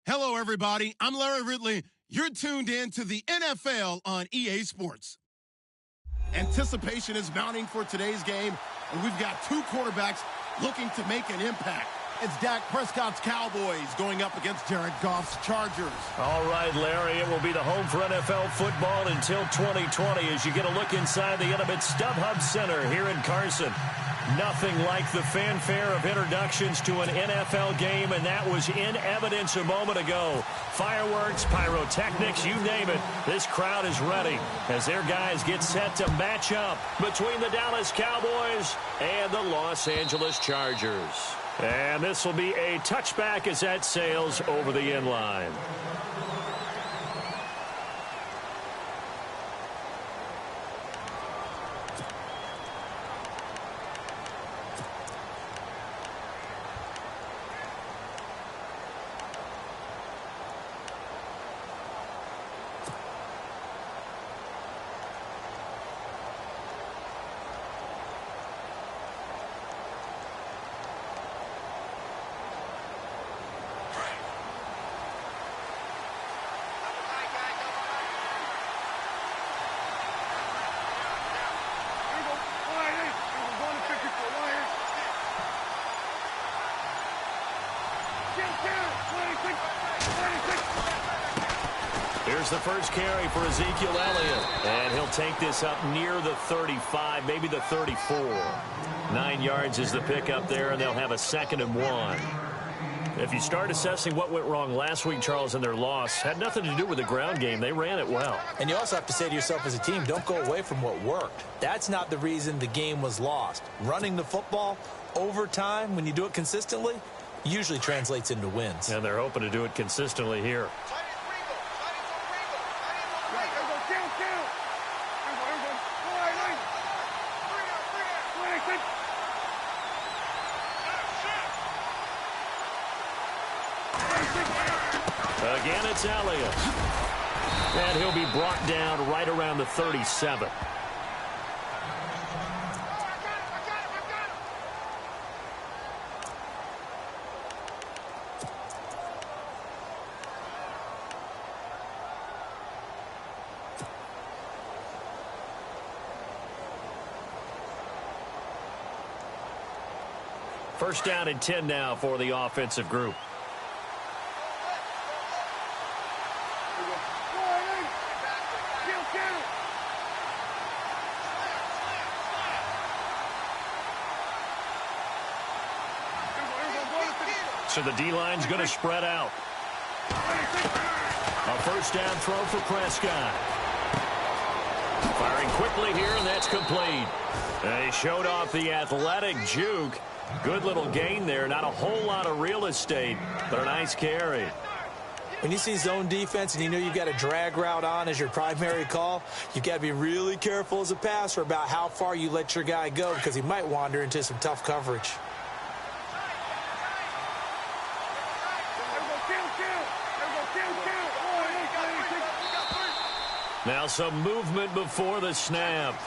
Hello, everybody. I'm Larry Ridley. You're tuned in to the NFL on EA Sports. Anticipation is mounting for today's game, and we've got two quarterbacks looking to make an impact. It's Dak Prescott's Cowboys going up against Jared Goff's Chargers. All right, Larry, it will be the home for NFL football until 2020 as you get a look inside the intimate StubHub Center here in Carson. Nothing like the fanfare of introductions to an NFL game, and that was in evidence a moment ago. Fireworks, pyrotechnics, you name it. This crowd is ready as their guys get set to match up between the Dallas Cowboys and the Los Angeles Chargers. And this will be a touchback as that sails over the inline. Here's the first carry for Ezekiel Elliott. And he'll take this up near the 35, maybe the 34. 9 yards is the pickup there, and they'll have a 2nd and 1. If you start assessing what went wrong last week, Charles, in their loss, had nothing to do with the ground game. They ran it well. And you also have to say to yourself as a team, don't go away from what worked. That's not the reason the game was lost. Running the football over time, when you do it consistently, usually translates into wins. And they're hoping to do it consistently here. Again, it's Elliott. And he'll be brought down right around the 37. First down and 10 now for the offensive group. So the D-line's going to spread out. A first down throw for Prescott. Firing quickly here, and that's complete. They showed off the athletic juke. Good little gain there. Not a whole lot of real estate, but a nice carry. When you see zone defense and you know you've got a drag route on as your primary call, you've got to be really careful as a passer about how far you let your guy go because he might wander into some tough coverage. Now some movement before the snap.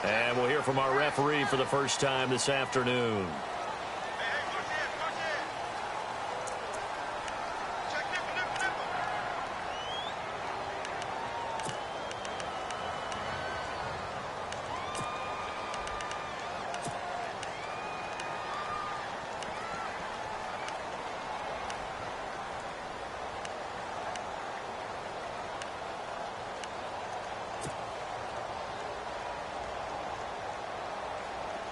And we'll hear from our referee for the first time this afternoon.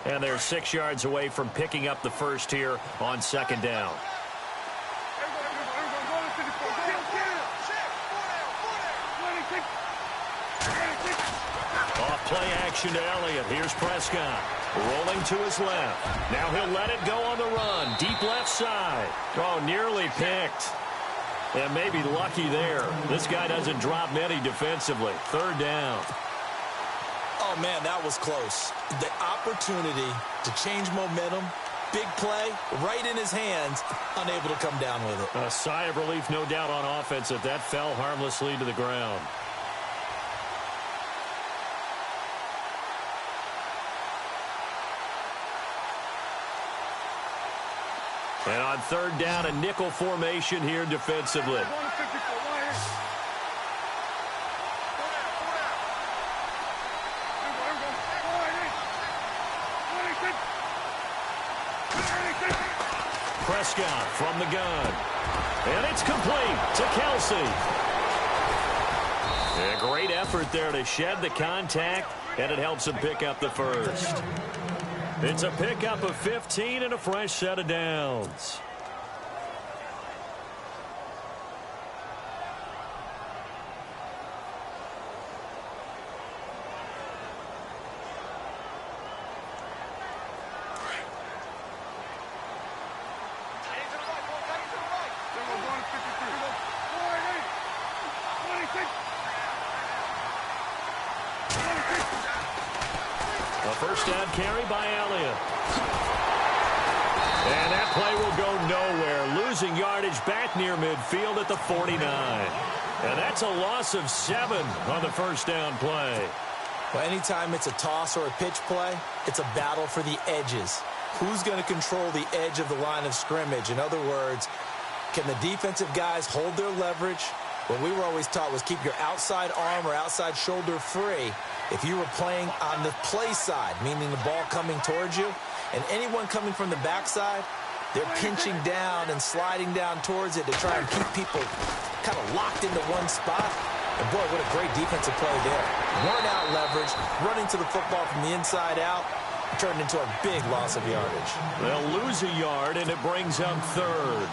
And they're 6 yards away from picking up the first here on 2nd down. Off play action to Elliott. Here's Prescott. Rolling to his left. Now he'll let it go on the run. Deep left side. Oh, nearly picked. And maybe lucky there. This guy doesn't drop many defensively. 3rd down. Oh, man, that was close. The opportunity to change momentum, big play, right in his hands, unable to come down with it. A sigh of relief, no doubt, on offense that that fell harmlessly to the ground. And on third down, a nickel formation here defensively. Prescott from the gun. And it's complete to Kelsey. A great effort there to shed the contact, and it helps him pick up the first. It's a pickup of 15 and a fresh set of downs. First down carry by Elliott. And that play will go nowhere. Losing yardage back near midfield at the 49. And that's a loss of 7 on the first down play. Well, anytime it's a toss or a pitch play, it's a battle for the edges. Who's going to control the edge of the line of scrimmage? In other words, can the defensive guys hold their leverage? What we were always taught was keep your outside arm or outside shoulder free if you were playing on the play side, meaning the ball coming towards you. And anyone coming from the backside, they're pinching down and sliding down towards it to try and keep people kind of locked into one spot. And, boy, what a great defensive play there. Worn out leverage, running to the football from the inside out, turned into a big loss of yardage. They'll lose a yard, and it brings up third.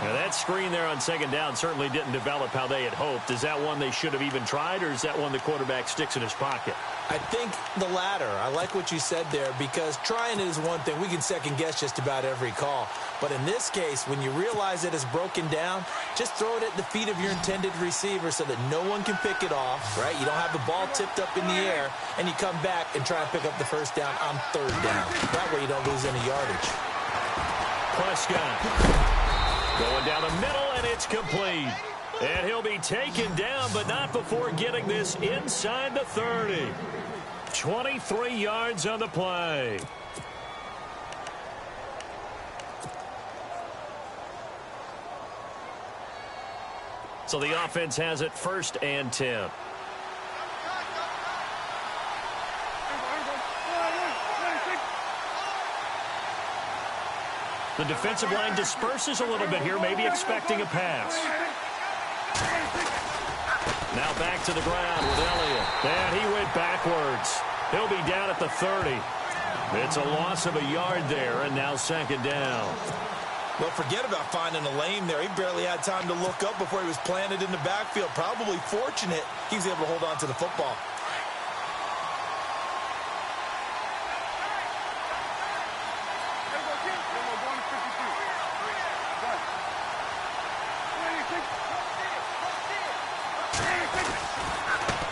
Now, that screen there on second down certainly didn't develop how they had hoped. Is that one they should have even tried, or is that one the quarterback sticks in his pocket? I think the latter. I like what you said there, because trying it is one thing. We can second-guess just about every call. But in this case, when you realize it is broken down, just throw it at the feet of your intended receiver so that no one can pick it off, right? You don't have the ball tipped up in the air, and you come back and try and pick up the first down on third down. That way you don't lose any yardage. Prescott going down the middle, and it's complete. And he'll be taken down, but not before getting this inside the 30. 23 yards on the play. So the offense has it first and 10. The defensive line disperses a little bit here, maybe expecting a pass. Now back to the ground with Elliott. And he went backwards. He'll be down at the 30. It's a loss of a yard there, and now second down. Well, forget about finding a lane there. He barely had time to look up before he was planted in the backfield. Probably fortunate he was able to hold on to the football.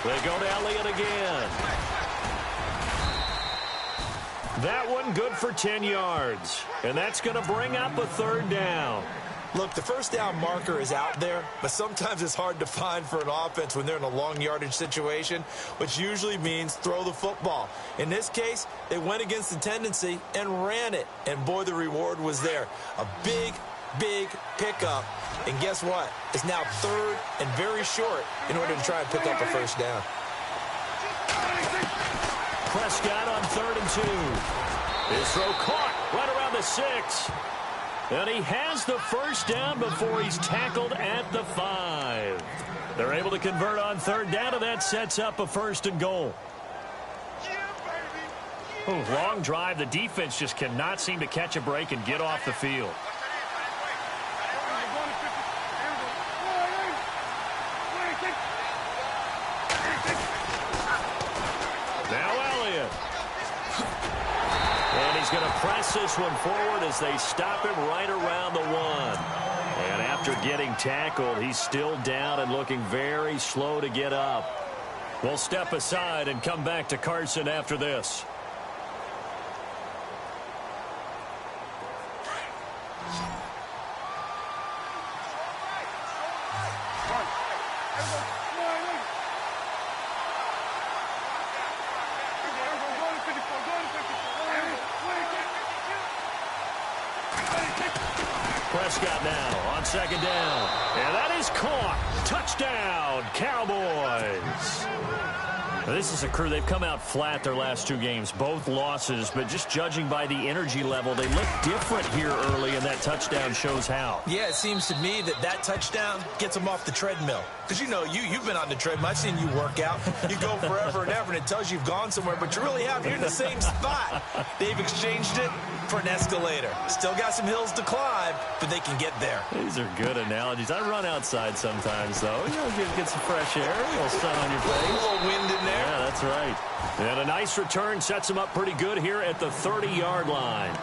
They go to Elliott again. That one good for 10 yards. And that's going to bring up a third down. Look, the first down marker is out there, but sometimes it's hard to find for an offense when they're in a long yardage situation, which usually means throw the football. In this case, they went against the tendency and ran it. And, boy, the reward was there. A big pickup. And guess what? It's now third and very short in order to try and pick up a first down. Prescott on 3rd and 2. His throw caught right around the 6. And he has the first down before he's tackled at the 5. They're able to convert on third down, and that sets up a 1st and goal. Long drive. The defense just cannot seem to catch a break and get off the field. Going to press this one forward as they stop him right around the 1. And after getting tackled, he's still down and looking very slow to get up. We'll step aside and come back to Carson after this. Prescott now on second down. And that is caught. Touchdown, Cowboys. This is a crew. They've come out flat their last two games, both losses, but just judging by the energy level, they look different here early, and that touchdown shows how. Yeah, it seems to me that touchdown gets them off the treadmill. Because, you know, you've been on the treadmill. I've seen you work out. You go forever and ever, and it tells you you've gone somewhere, but you really haven't. You're in the same spot. They've exchanged it for an escalator. Still got some hills to climb, but they can get there. These are good analogies. I run outside sometimes, though. You know, get some fresh air, a little sun on your face. A little wind in there. Yeah, that's right. And a nice return sets him up pretty good here at the 30-yard line.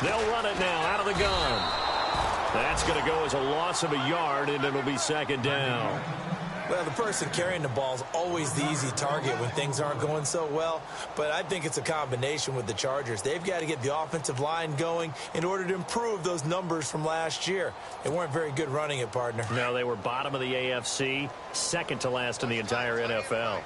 They'll run it now out of the gun. That's going to go as a loss of a yard, and it'll be second down. Well, the person carrying the ball is always the easy target when things aren't going so well. But I think it's a combination with the Chargers. They've got to get the offensive line going in order to improve those numbers from last year. They weren't very good running it, partner. No, they were bottom of the AFC, second to last in the entire NFL.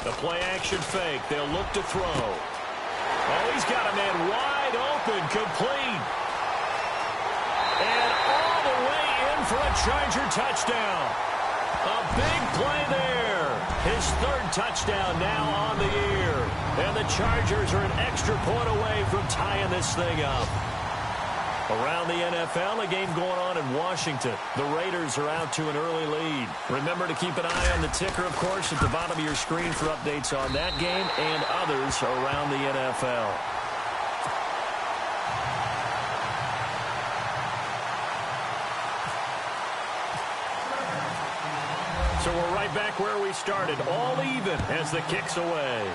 The play-action fake. They'll look to throw. Oh, he's got a man wide open, complete. And all the way in for a Charger touchdown. A big play there. His third touchdown now on the year. And the Chargers are an extra point away from tying this thing up. Around the NFL, a game going on in Washington. The Raiders are out to an early lead. Remember to keep an eye on the ticker, of course, at the bottom of your screen for updates on that game and others around the NFL. So we're right back where we started, all even as the kick's away.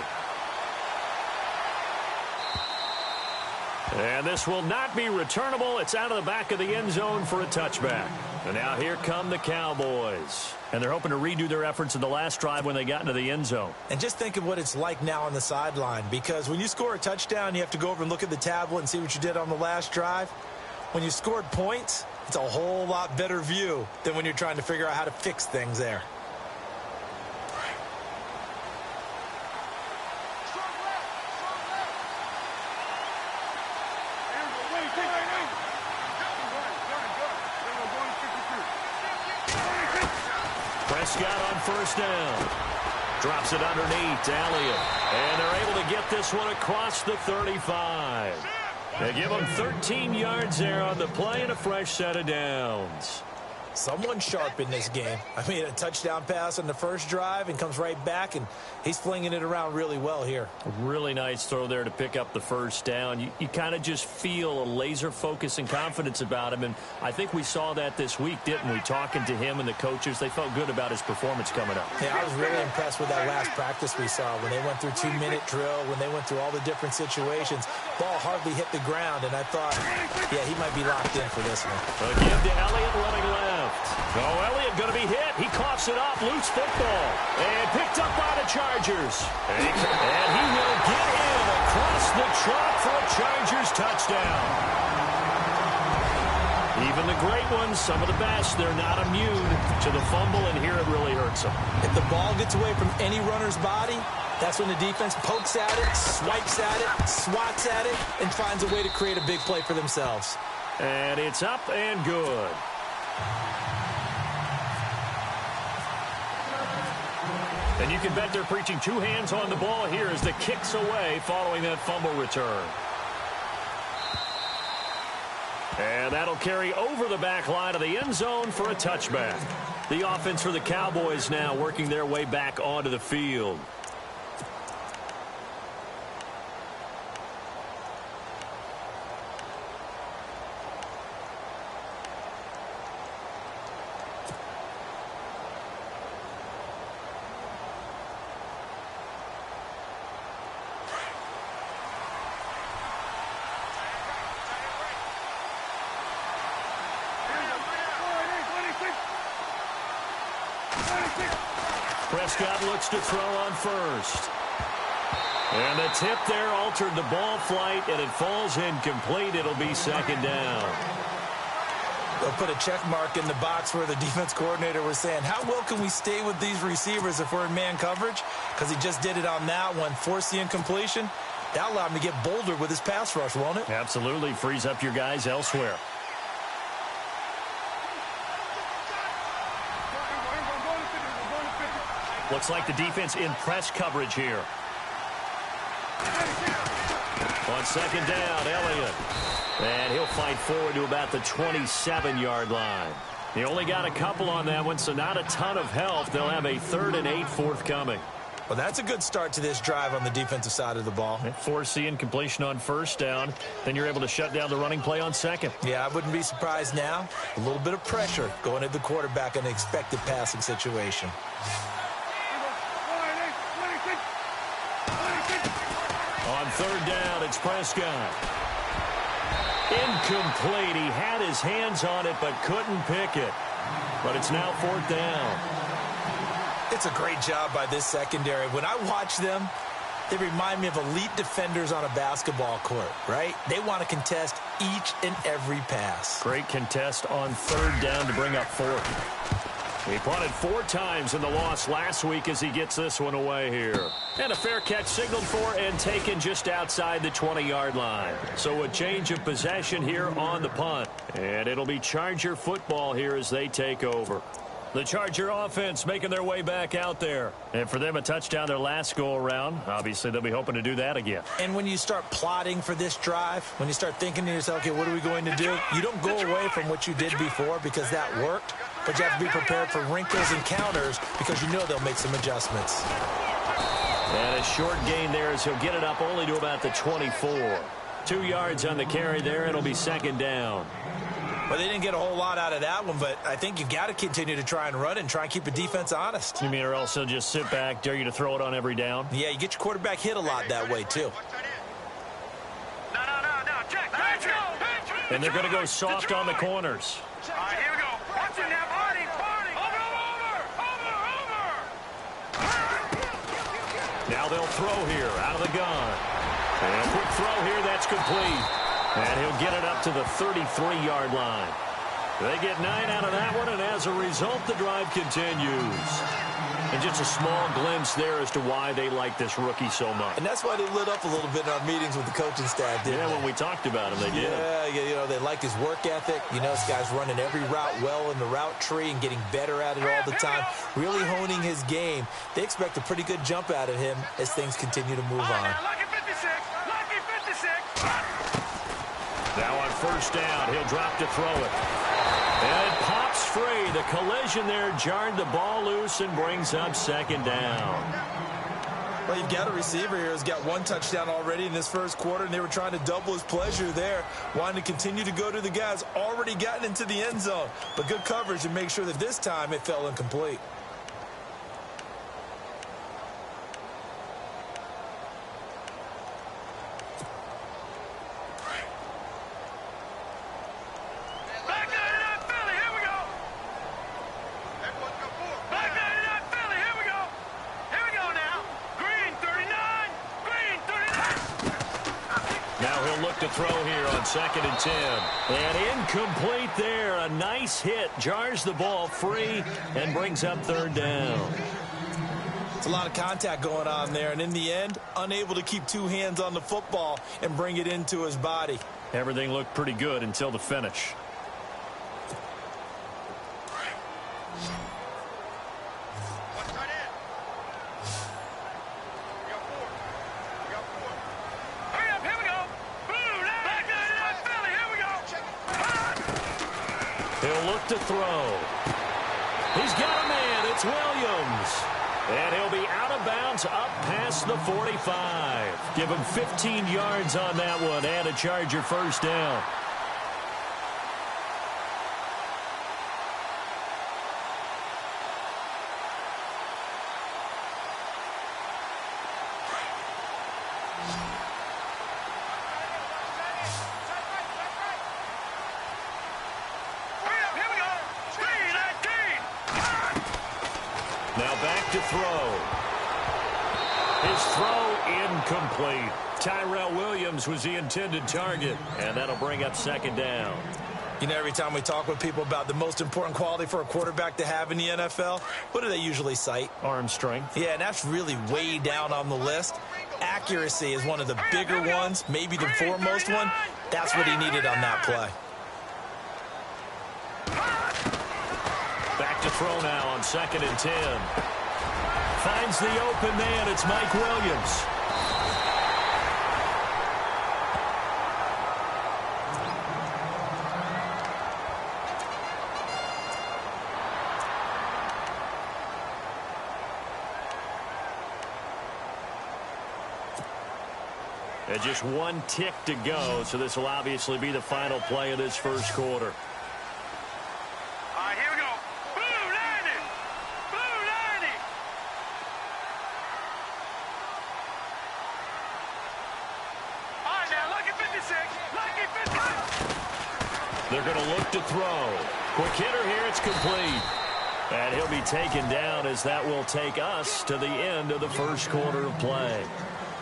And this will not be returnable. It's out of the back of the end zone for a touchback. And now here come the Cowboys. And they're hoping to redo their efforts in the last drive when they got into the end zone. And just think of what it's like now on the sideline. Because when you score a touchdown, you have to go over and look at the tablet and see what you did on the last drive. When you scored points, it's a whole lot better view than when you're trying to figure out how to fix things there. Prescott on first down. Drops it underneath to Elliott. And they're able to get this one across the 35. They give him 13 yards there on the play and a fresh set of downs. Someone sharp in this game. I mean, a touchdown pass on the first drive and comes right back, and he's flinging it around really well here. A really nice throw there to pick up the first down. You kind of just feel a laser focus and confidence about him, and I think we saw that this week, didn't we? Talking to him and the coaches, they felt good about his performance coming up. Yeah, I was really impressed with that last practice we saw when they went through 2-minute drill, when they went through all the different situations. Ball hardly hit the ground, and I thought, yeah, he might be locked in for this one. A give to Elliott running left. Oh, Elliott going to be hit. He coughs it up. Loose football. And picked up by the Chargers. And he will get in across the chalk for a Chargers touchdown. Even the great ones, some of the best, they're not immune to the fumble, and here it really hurts them. If the ball gets away from any runner's body, that's when the defense pokes at it, swipes at it, swats at it, and finds a way to create a big play for themselves. And it's up and good. And you can bet they're preaching two hands on the ball here as the kick's away following that fumble return. And that'll carry over the back line of the end zone for a touchback. The offense for the Cowboys now working their way back onto the field. Prescott looks to throw on first. And the tip there altered the ball flight, and it falls incomplete. It'll be second down. They'll put a check mark in the box where the defense coordinator was saying, how well can we stay with these receivers if we're in man coverage? Because he just did it on that one, forced the incompletion. That allowed him to get bolder with his pass rush, won't it? Absolutely. Frees up your guys elsewhere. Looks like the defense in press coverage here. On second down, Elliott. And he'll fight forward to about the 27-yard line. They only got a couple on that one, so not a ton of help. They'll have a 3rd and 8 forthcoming. Well, that's a good start to this drive on the defensive side of the ball. Force the incompletion on first down. Then you're able to shut down the running play on second. Yeah, I wouldn't be surprised now. A little bit of pressure going at the quarterback in an expected passing situation. On third down, it's Prescott. Incomplete. He had his hands on it but couldn't pick it. But it's now 4th down. It's a great job by this secondary. When I watch them, they remind me of elite defenders on a basketball court, right? They want to contest each and every pass. Great contest on third down to bring up 4th. He punted 4 times in the loss last week as he gets this one away here. And a fair catch signaled for and taken just outside the 20-yard line. So a change of possession here on the punt. And it'll be Charger football here as they take over. The Charger offense making their way back out there. And for them, a touchdown their last go-around. Obviously, they'll be hoping to do that again. And when you start plotting for this drive, when you start thinking to yourself, okay, what are we going to do? You don't go away from what you did before because that worked. But you have to be prepared for wrinkles and counters because you know they'll make some adjustments. And a short gain there as he'll get it up only to about the 24. 2 yards on the carry there. It'll be second down. Well, they didn't get a whole lot out of that one, but I think you've got to continue to try and run and try and keep the defense honest. You mean or else they'll just sit back, dare you to throw it on every down? Yeah, you get your quarterback hit a lot that way, too. No, check. And they're going to go soft on the corners. All right, here we go. Watch it now, party. Over. Now they'll throw here out of the gun. And a quick throw here, that's complete. And he'll get it up to the 33-yard line. They get 9 out of that one, and as a result, the drive continues. And just a small glimpse there as to why they like this rookie so much. And that's why they lit up a little bit in our meetings with the coaching staff, didn't they? When we talked about him, they did. Yeah, you know, they like his work ethic. You know, this guy's running every route well in the route tree and getting better at it all the time, really honing his game. They expect a pretty good jump out of him as things continue to move on. Lucky 56. Now on first down, he'll drop to throw it. And it pops free. The collision there jarred the ball loose and brings up second down. Well, you've got a receiver here who's got 1 touchdown already in this first quarter, and they were trying to double his pleasure there, wanting to continue to go to the guys already gotten into the end zone. But good coverage to make sure that this time it fell incomplete. To throw here on 2nd and 10. And incomplete there. A nice hit. Jars the ball free and brings up 3rd down. It's a lot of contact going on there. And in the end, unable to keep 2 hands on the football and bring it into his body. Everything looked pretty good until the finish. He'll look to throw. He's got a man. It's Williams. And he'll be out of bounds up past the 45. Give him 15 yards on that one and a Charger first down. Now back to throw. His throw incomplete. Tyrell Williams was the intended target, and that'll bring up second down. You know, every time we talk with people about the most important quality for a quarterback to have in the NFL, what do they usually cite? Arm strength. Yeah, and that's really way down on the list. Accuracy is one of the bigger ones, maybe the foremost one. That's what he needed on that play. Back to throw now on 2nd and 10. Finds the open man. It's Mike Williams. And just one tick to go, so this will obviously be the final play of this first quarter. All right, here we go. Blue 90. Blue 90. All right, now, lucky 56. Lucky 56. They're going to look to throw. Quick hitter here. It's complete. And he'll be taken down as that will take us to the end of the first quarter of play.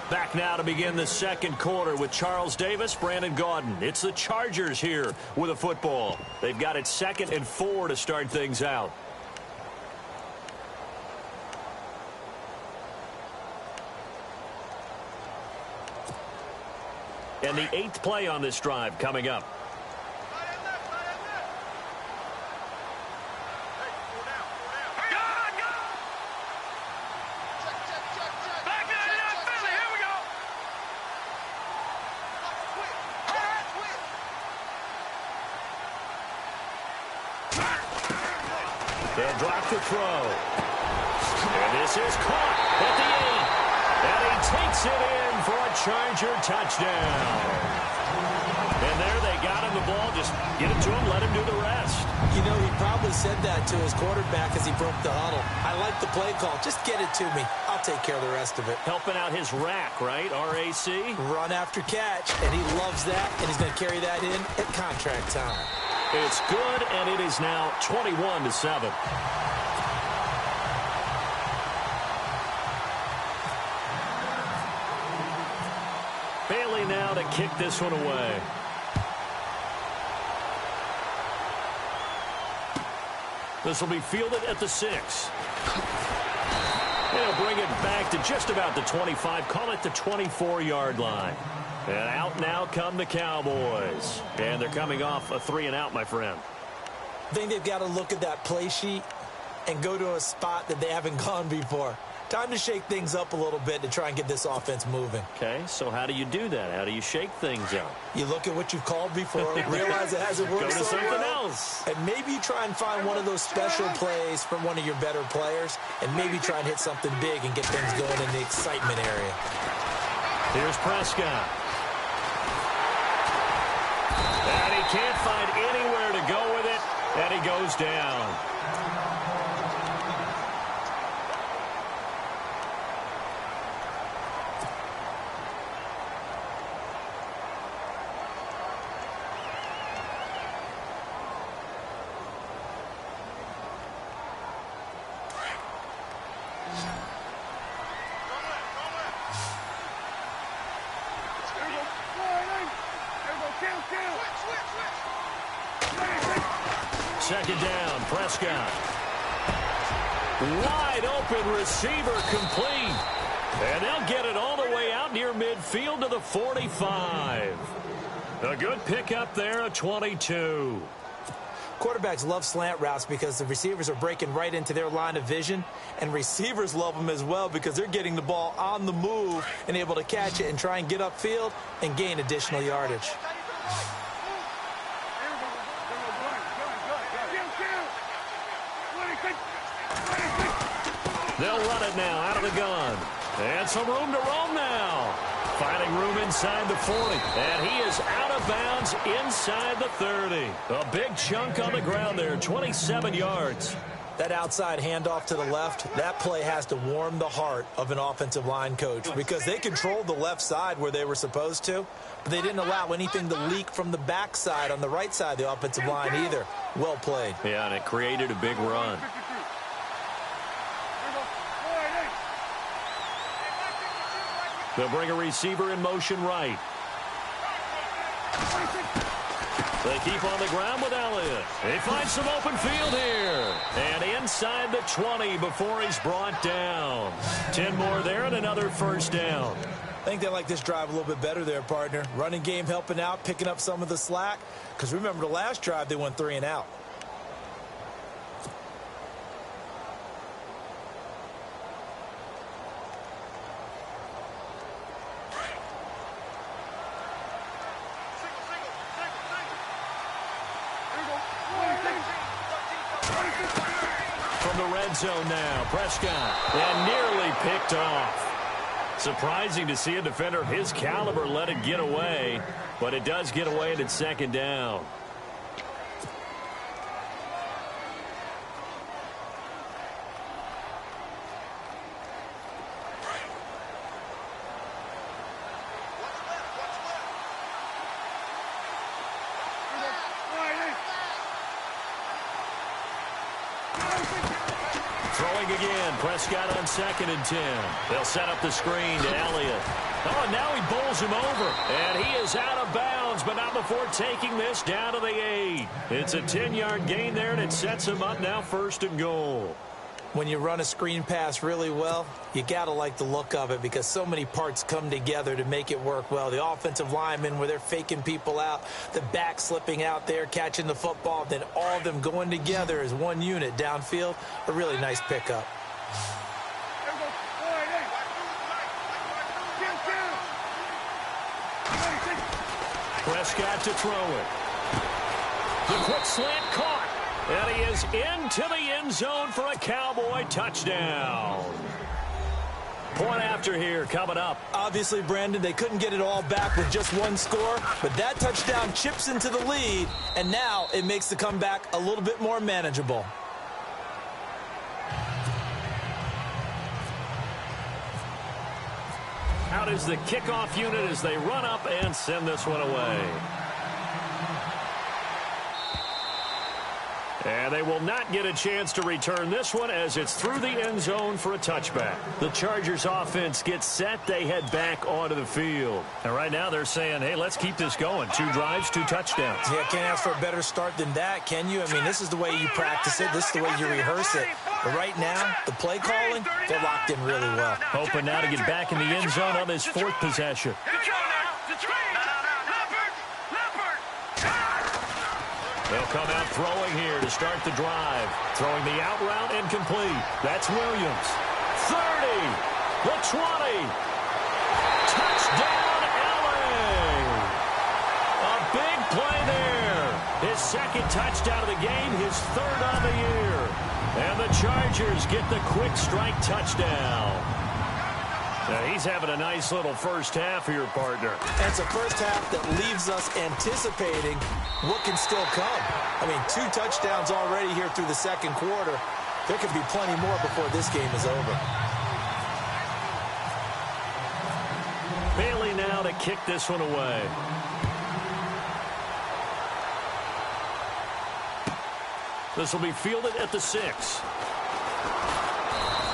Back now to begin the second quarter with Charles Davis, Brandon Gaudin. It's the Chargers here with a football. They've got it 2nd and 4 to start things out. And the 8th play on this drive coming up. They'll drop the throw. And this is caught at the 8. And he takes it in for a Charger touchdown. And there they got him the ball. Just get it to him, let him do the rest. You know, he probably said that to his quarterback as he broke the huddle. I like the play call. Just get it to me. I'll take care of the rest of it. Helping out his rack, right? R-A-C? Run after catch. And he loves that. And he's going to carry that in at contract time. It's good, and it is now 21-7. Bailey now to kick this one away. This will be fielded at the 6. They'll bring it back to just about the 25. Call it the 24-yard line. And out now come the Cowboys. And they're coming off a 3-and-out, my friend. I think they've got to look at that play sheet and go to a spot that they haven't gone before. Time to shake things up a little bit to try and get this offense moving. Okay, so how do you do that? How do you shake things up? You look at what you've called before, realize it hasn't worked Go to so something well, else. and maybe try and find one of those special plays from one of your better players, and maybe try and hit something big and get things going in the excitement area. Here's Prescott. And he can't find anywhere to go with it, and he goes down. Second down, Prescott. Wide open receiver complete. And they'll get it all the way out near midfield to the 45. A good pickup there, a 22. Quarterbacks love slant routes because the receivers are breaking right into their line of vision, and receivers love them as well because they're getting the ball on the move and able to catch it and try and get upfield and gain additional yardage. They'll run it now out of the gun. And some room to roam now. Finding room inside the 40. And he is out of bounds inside the 30. A big chunk on the ground there, 27 yards. That outside handoff to the left, that play has to warm the heart of an offensive line coach because they controlled the left side where they were supposed to, but they didn't allow anything to leak from the backside on the right side of the offensive line either. Well played. Yeah, and it created a big run. They'll bring a receiver in motion right. They keep on the ground with Elliott. They find some open field here. And inside the 20 before he's brought down. 10 more there and another first down. I think they like this drive a little bit better there, partner. Running game helping out, picking up some of the slack. Because remember, the last drive, they went 3 and out. From the red zone now, Prescott. And nearly picked off. Surprising to see a defender of his caliber let it get away, but it does get away and it's second down. Throwing again, Prescott on 2nd and 10. They'll set up the screen to Elliott. Oh, and now he bowls him over. And he is out of bounds, but not before taking this down to the 8. It's a 10-yard gain there, and it sets him up now 1st and goal. When you run a screen pass really well, you got to like the look of it because so many parts come together to make it work well. The offensive linemen where they're faking people out, the back slipping out there, catching the football, then all of them going together as one unit downfield. A really nice pickup. Prescott to throw it. The quick slant caught. And he is into the end zone for a Cowboy touchdown. Point after here coming up. Obviously, Brandon, they couldn't get it all back with just one score, but that touchdown chips into the lead, and now it makes the comeback a little bit more manageable. Out is the kickoff unit as they run up and send this one away. And they will not get a chance to return this one as it's through the end zone for a touchback. The Chargers offense gets set. They head back onto the field. And right now they're saying, hey, let's keep this going. 2 drives, 2 touchdowns. Yeah, can't ask for a better start than that, can you? I mean, this is the way you practice it. This is the way you rehearse it. But right now, the play calling, they're locked in really well. Hoping now to get back in the end zone on this 4th possession. They'll come out throwing here to start the drive. Throwing the out route incomplete. That's Williams. 30. The 20. Touchdown, LA. A big play there. His 2nd touchdown of the game, his 3rd on the year. And the Chargers get the quick strike touchdown. Now he's having a nice little first half here, partner. And it's a first half that leaves us anticipating what can still come. I mean, 2 touchdowns already here through the 2nd quarter. There could be plenty more before this game is over. Bailey now to kick this one away. This will be fielded at the 6.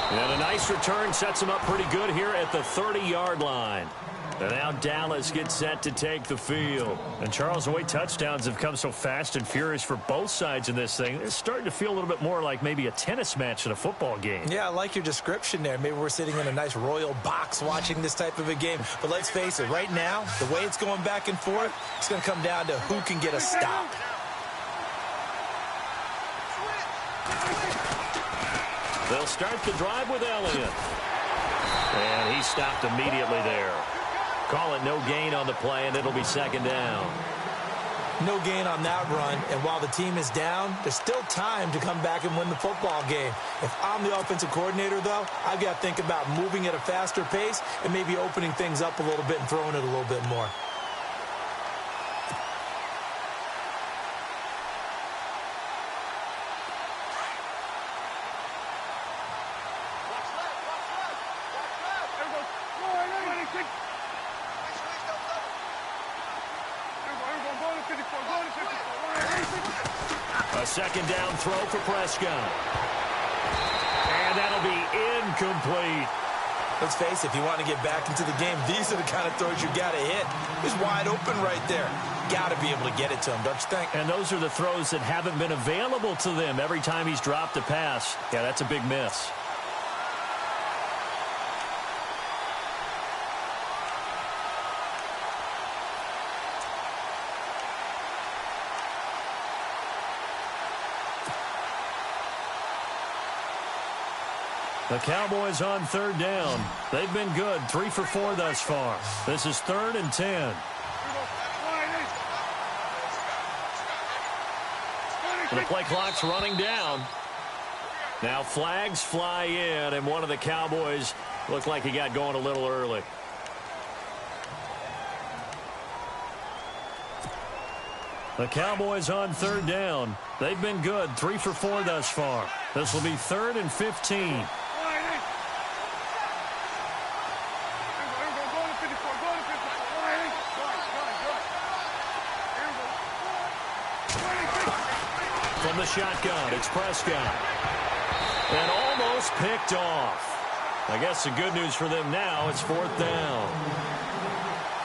And a nice return sets him up pretty good here at the 30-yard line. And now Dallas gets set to take the field. And Charles, the way touchdowns have come so fast and furious for both sides in this thing, it's starting to feel a little bit more like maybe a tennis match in a football game. Yeah, I like your description there. Maybe we're sitting in a nice royal box watching this type of a game. But let's face it, right now, the way it's going back and forth, it's going to come down to who can get a stop. They'll start the drive with Elliott. And he stopped immediately there. Call it no gain on the play, and it'll be 2nd down. No gain on that run, and while the team is down, there's still time to come back and win the football game. If I'm the offensive coordinator, though, I've got to think about moving at a faster pace and maybe opening things up a little bit and throwing it a little bit more. A 2nd down throw for Prescott. And that'll be incomplete. Let's face it, if you want to get back into the game, these are the kind of throws you got to hit. He's wide open right there. Got to be able to get it to him, don't you think? And those are the throws that haven't been available to them every time he's dropped a pass. Yeah, that's a big miss. The Cowboys on third down. They've been good, 3 for 4 thus far. This is 3rd and 10. The play clock's running down. Now flags fly in, and one of the Cowboys looked like he got going a little early. The Cowboys on third down. They've been good, 3 for 4 thus far. This will be 3rd and 15. From the shotgun, it's Prescott. And almost picked off. I guess the good news for them now, it's 4th down.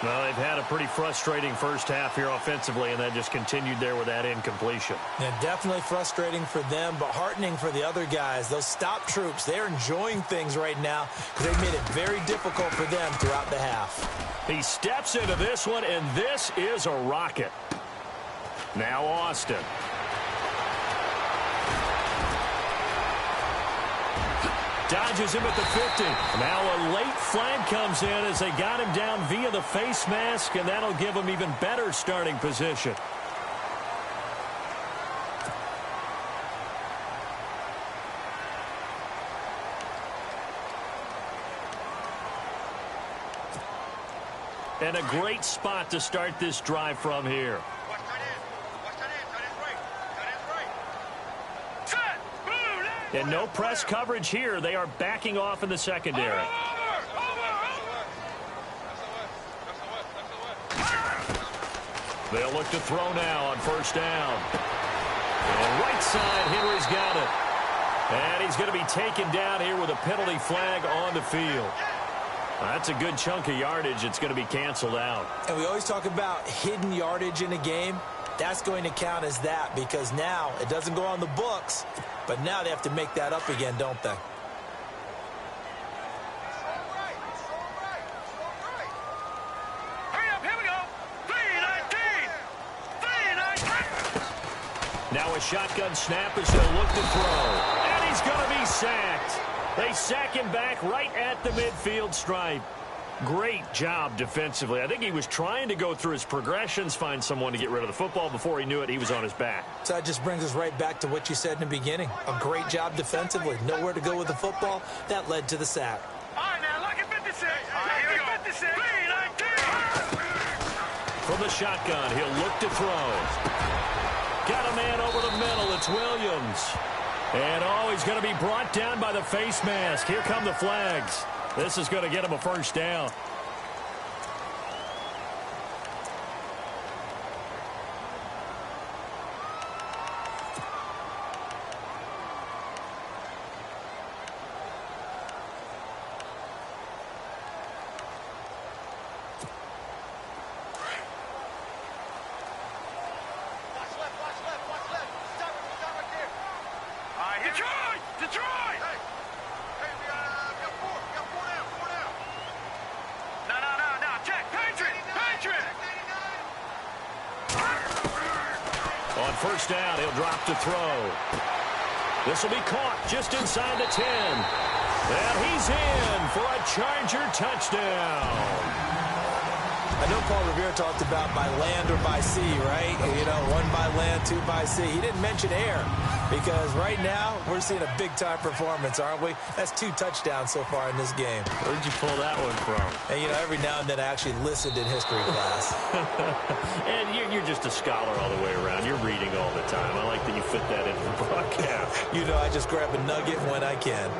Well, they've had a pretty frustrating first half here offensively, and that just continued there with that incompletion. Yeah, definitely frustrating for them, but heartening for the other guys. Those stop troops, they're enjoying things right now because they've made it very difficult for them throughout the half. He steps into this one, and this is a rocket. Now Austin. Dodges him at the 50. Now a late flag comes in as they got him down via the face mask, and that'll give him even better starting position. And a great spot to start this drive from here. And no press coverage here. They are backing off in the secondary. They'll look to throw now on first down. And right side, Henry's got it. And he's going to be taken down here with a penalty flag on the field. That's a good chunk of yardage. It's going to be canceled out. And we always talk about hidden yardage in a game. That's going to count as that because now it doesn't go on the books, but now they have to make that up again, don't they? Hurry up, here we go. 3-19. Now a shotgun snap as he'll look to throw. And he's going to be sacked. They sack him back right at the midfield stripe. Great job defensively. I think he was trying to go through his progressions, find someone to get rid of the football. Before he knew it, he was on his back. So that just brings us right back to what you said in the beginning. A great job defensively. Nowhere to go with the football. That led to the sack. All right, now, look at 56. Look at 56. 3-19. From the shotgun, he'll look to throw. Got a man over the middle. It's Williams. And, he's going to be brought down by the face mask. Here come the flags. This is going to get him a first down. First down, he'll drop to throw. This will be caught just inside the 10. And he's in for a Charger touchdown. I know Paul Revere talked about by land or by sea, right? You know, 1 by land, 2 by sea. He didn't mention air because right now we're seeing a big-time performance, aren't we? That's 2 touchdowns so far in this game. Where'd you pull that one from? And, you know, every now and then I actually listened in history class. And you're just a scholar all the way around. You're reading all the time. I like that you fit that into the broadcast. You know, I just grab a nugget when I can.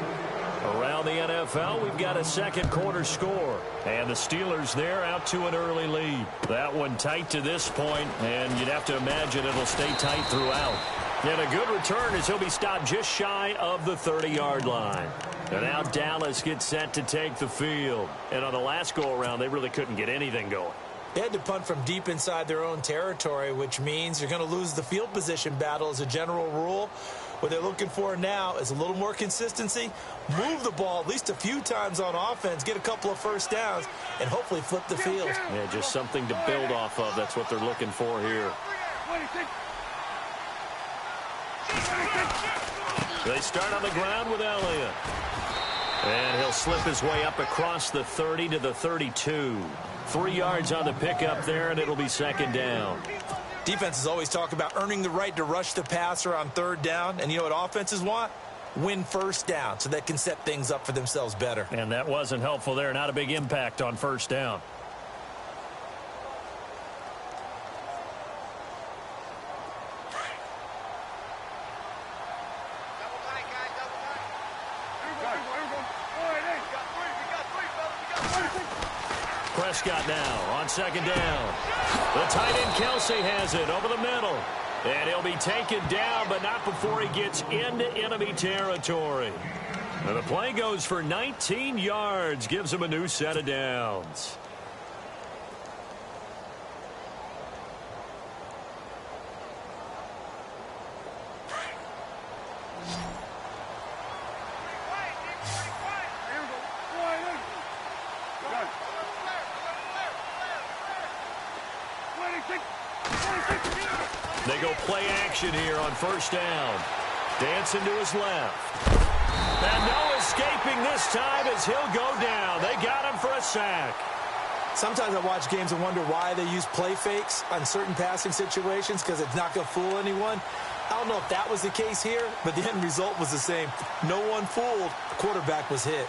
Around the NFL, we've got a second quarter score. And the Steelers there out to an early lead. That one tight to this point, and you'd have to imagine it'll stay tight throughout. And a good return as he'll be stopped just shy of the 30-yard line. And now Dallas gets set to take the field. And on the last go-around, they really couldn't get anything going. They had to punt from deep inside their own territory, which means you're going to lose the field position battle as a general rule. What they're looking for now is a little more consistency, move the ball at least a few times on offense, get a couple of first downs, and hopefully flip the field. Yeah, just something to build off of. That's what they're looking for here. They start on the ground with Elliott. And he'll slip his way up across the 30 to the 32. 3 yards on the pickup there, and it'll be second down. Defenses always talk about earning the right to rush the passer on third down. And you know what offenses want? Win first down so they can set things up for themselves better. And that wasn't helpful there. Not a big impact on first down. Prescott now on second down. The tight end Kelsey has it over the middle. And he'll be taken down, but not before he gets into enemy territory. And the play goes for 19 yards, gives him a new set of downs. They go play action here on first down. Dancing to his left. And no escaping this time as he'll go down. They got him for a sack. Sometimes I watch games and wonder why they use play fakes on certain passing situations because it's not going to fool anyone. I don't know if that was the case here, but the end result was the same. No one fooled. The quarterback was hit.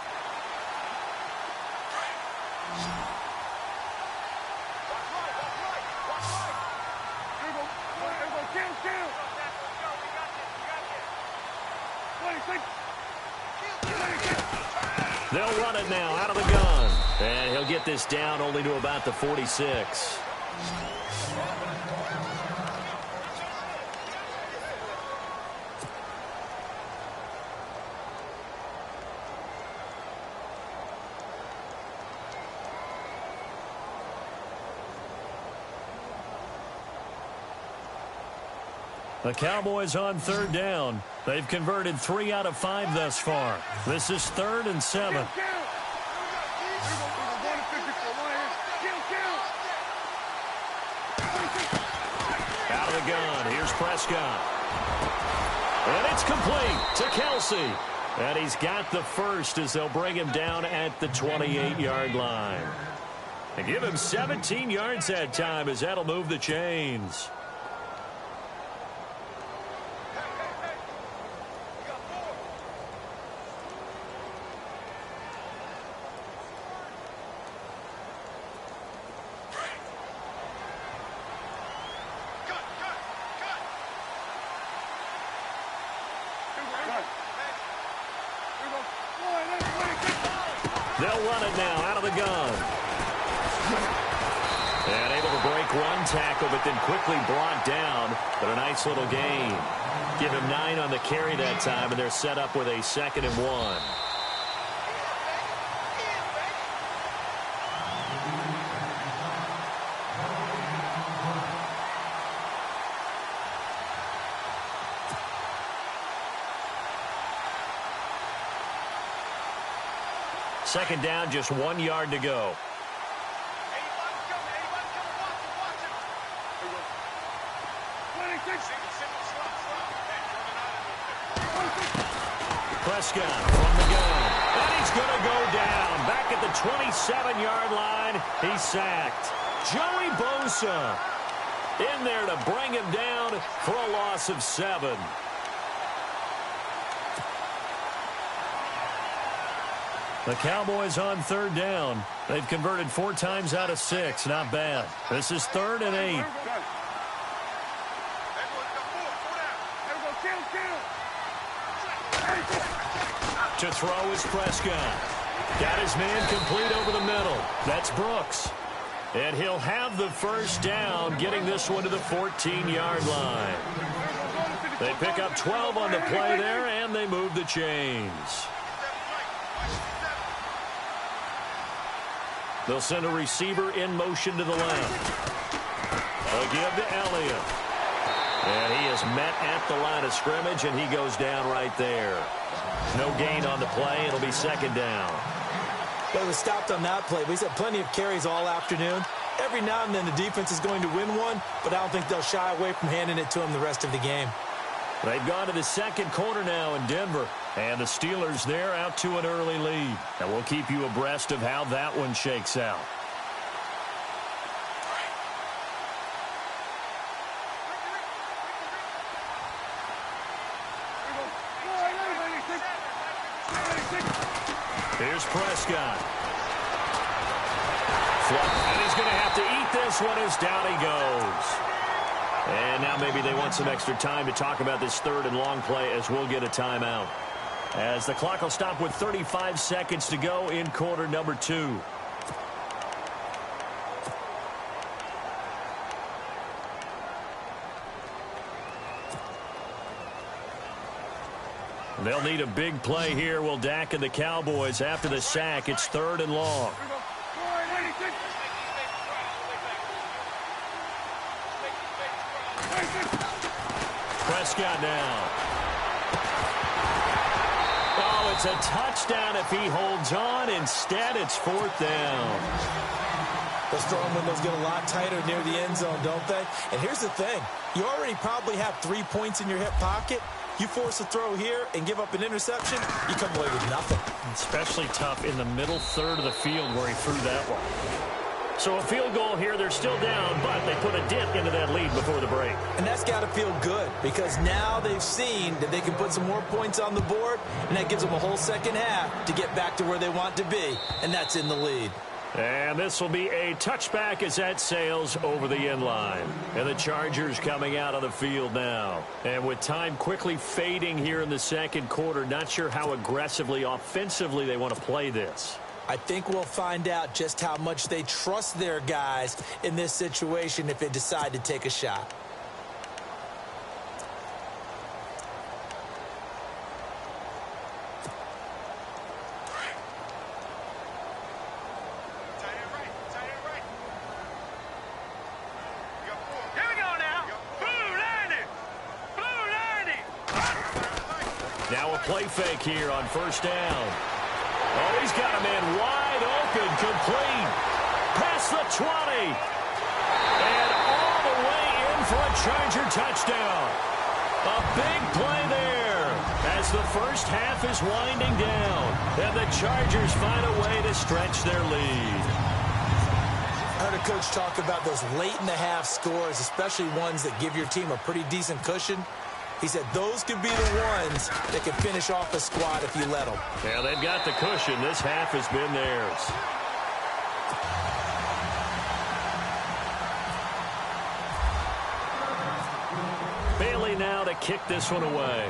They'll run it now out of the gun. And he'll get this down only to about the 46. The Cowboys on third down. They've converted 3 out of 5 thus far. This is 3rd and 7. Out of the gun. Here's Prescott. And it's complete to Kelsey. And he's got the first as they'll bring him down at the 28-yard line. And give him 17 yards that time as that'll move the chains. They'll run it now out of the gun. And able to break one tackle, but then quickly brought down. But a nice little gain. Give him 9 on the carry that time, and they're set up with a 2nd and 1. Second down, just 1 yard to go. Prescott from the gun. And he's going to go down. Back at the 27-yard line. He's sacked. Joey Bosa in there to bring him down for a loss of 7. The Cowboys on third down. They've converted 4 times out of 6. Not bad. This is 3rd and 8. To throw is Prescott. Got his man complete over the middle. That's Brooks. And he'll have the first down, getting this one to the 14-yard line. They pick up 12 on the play there, and they move the chains. They'll send a receiver in motion to the left. They'll give to Elliott. And he is met at the line of scrimmage, and he goes down right there. No gain on the play. It'll be second down. Well, he was stopped on that play, but he's had plenty of carries all afternoon. Every now and then the defense is going to win one, but I don't think they'll shy away from handing it to him the rest of the game. They've gone to the second quarter now in Denver. And the Steelers there out to an early lead. And we'll keep you abreast of how that one shakes out. Here's Prescott. And he's going to have to eat this one as down he goes. And now maybe they want some extra time to talk about this third and long play as we'll get a timeout. As the clock will stop with 35 seconds to go in quarter number 2. They'll need a big play here. Will Dak and the Cowboys after the sack. It's third and long. Prescott now. Oh, it's a touchdown if he holds on. Instead, it's fourth down. Those throwing windows get a lot tighter near the end zone, don't they? And here's the thing. You already probably have 3 points in your hip pocket. You force a throw here and give up an interception, you come away with nothing. Especially tough in the middle third of the field where he threw that one. So a field goal here, they're still down, but they put a dip into that lead before the break. And that's got to feel good because now they've seen that they can put some more points on the board, and that gives them a whole second half to get back to where they want to be, and that's in the lead. And this will be a touchback as that sails over the end line. And the Chargers coming out on the field now. And with time quickly fading here in the second quarter, not sure how aggressively, offensively they want to play this. I think we'll find out just how much they trust their guys in this situation if they decide to take a shot. Play fake here on first down. Oh, he's got a man wide open, complete. Past the 20. And all the way in for a Charger touchdown. A big play there as the first half is winding down. And the Chargers find a way to stretch their lead. I heard a coach talk about those late in the half scores, especially ones that give your team a pretty decent cushion. He said those could be the ones that can finish off a squad if you let them. Yeah, they've got the cushion. This half has been theirs. Bailey now to kick this one away.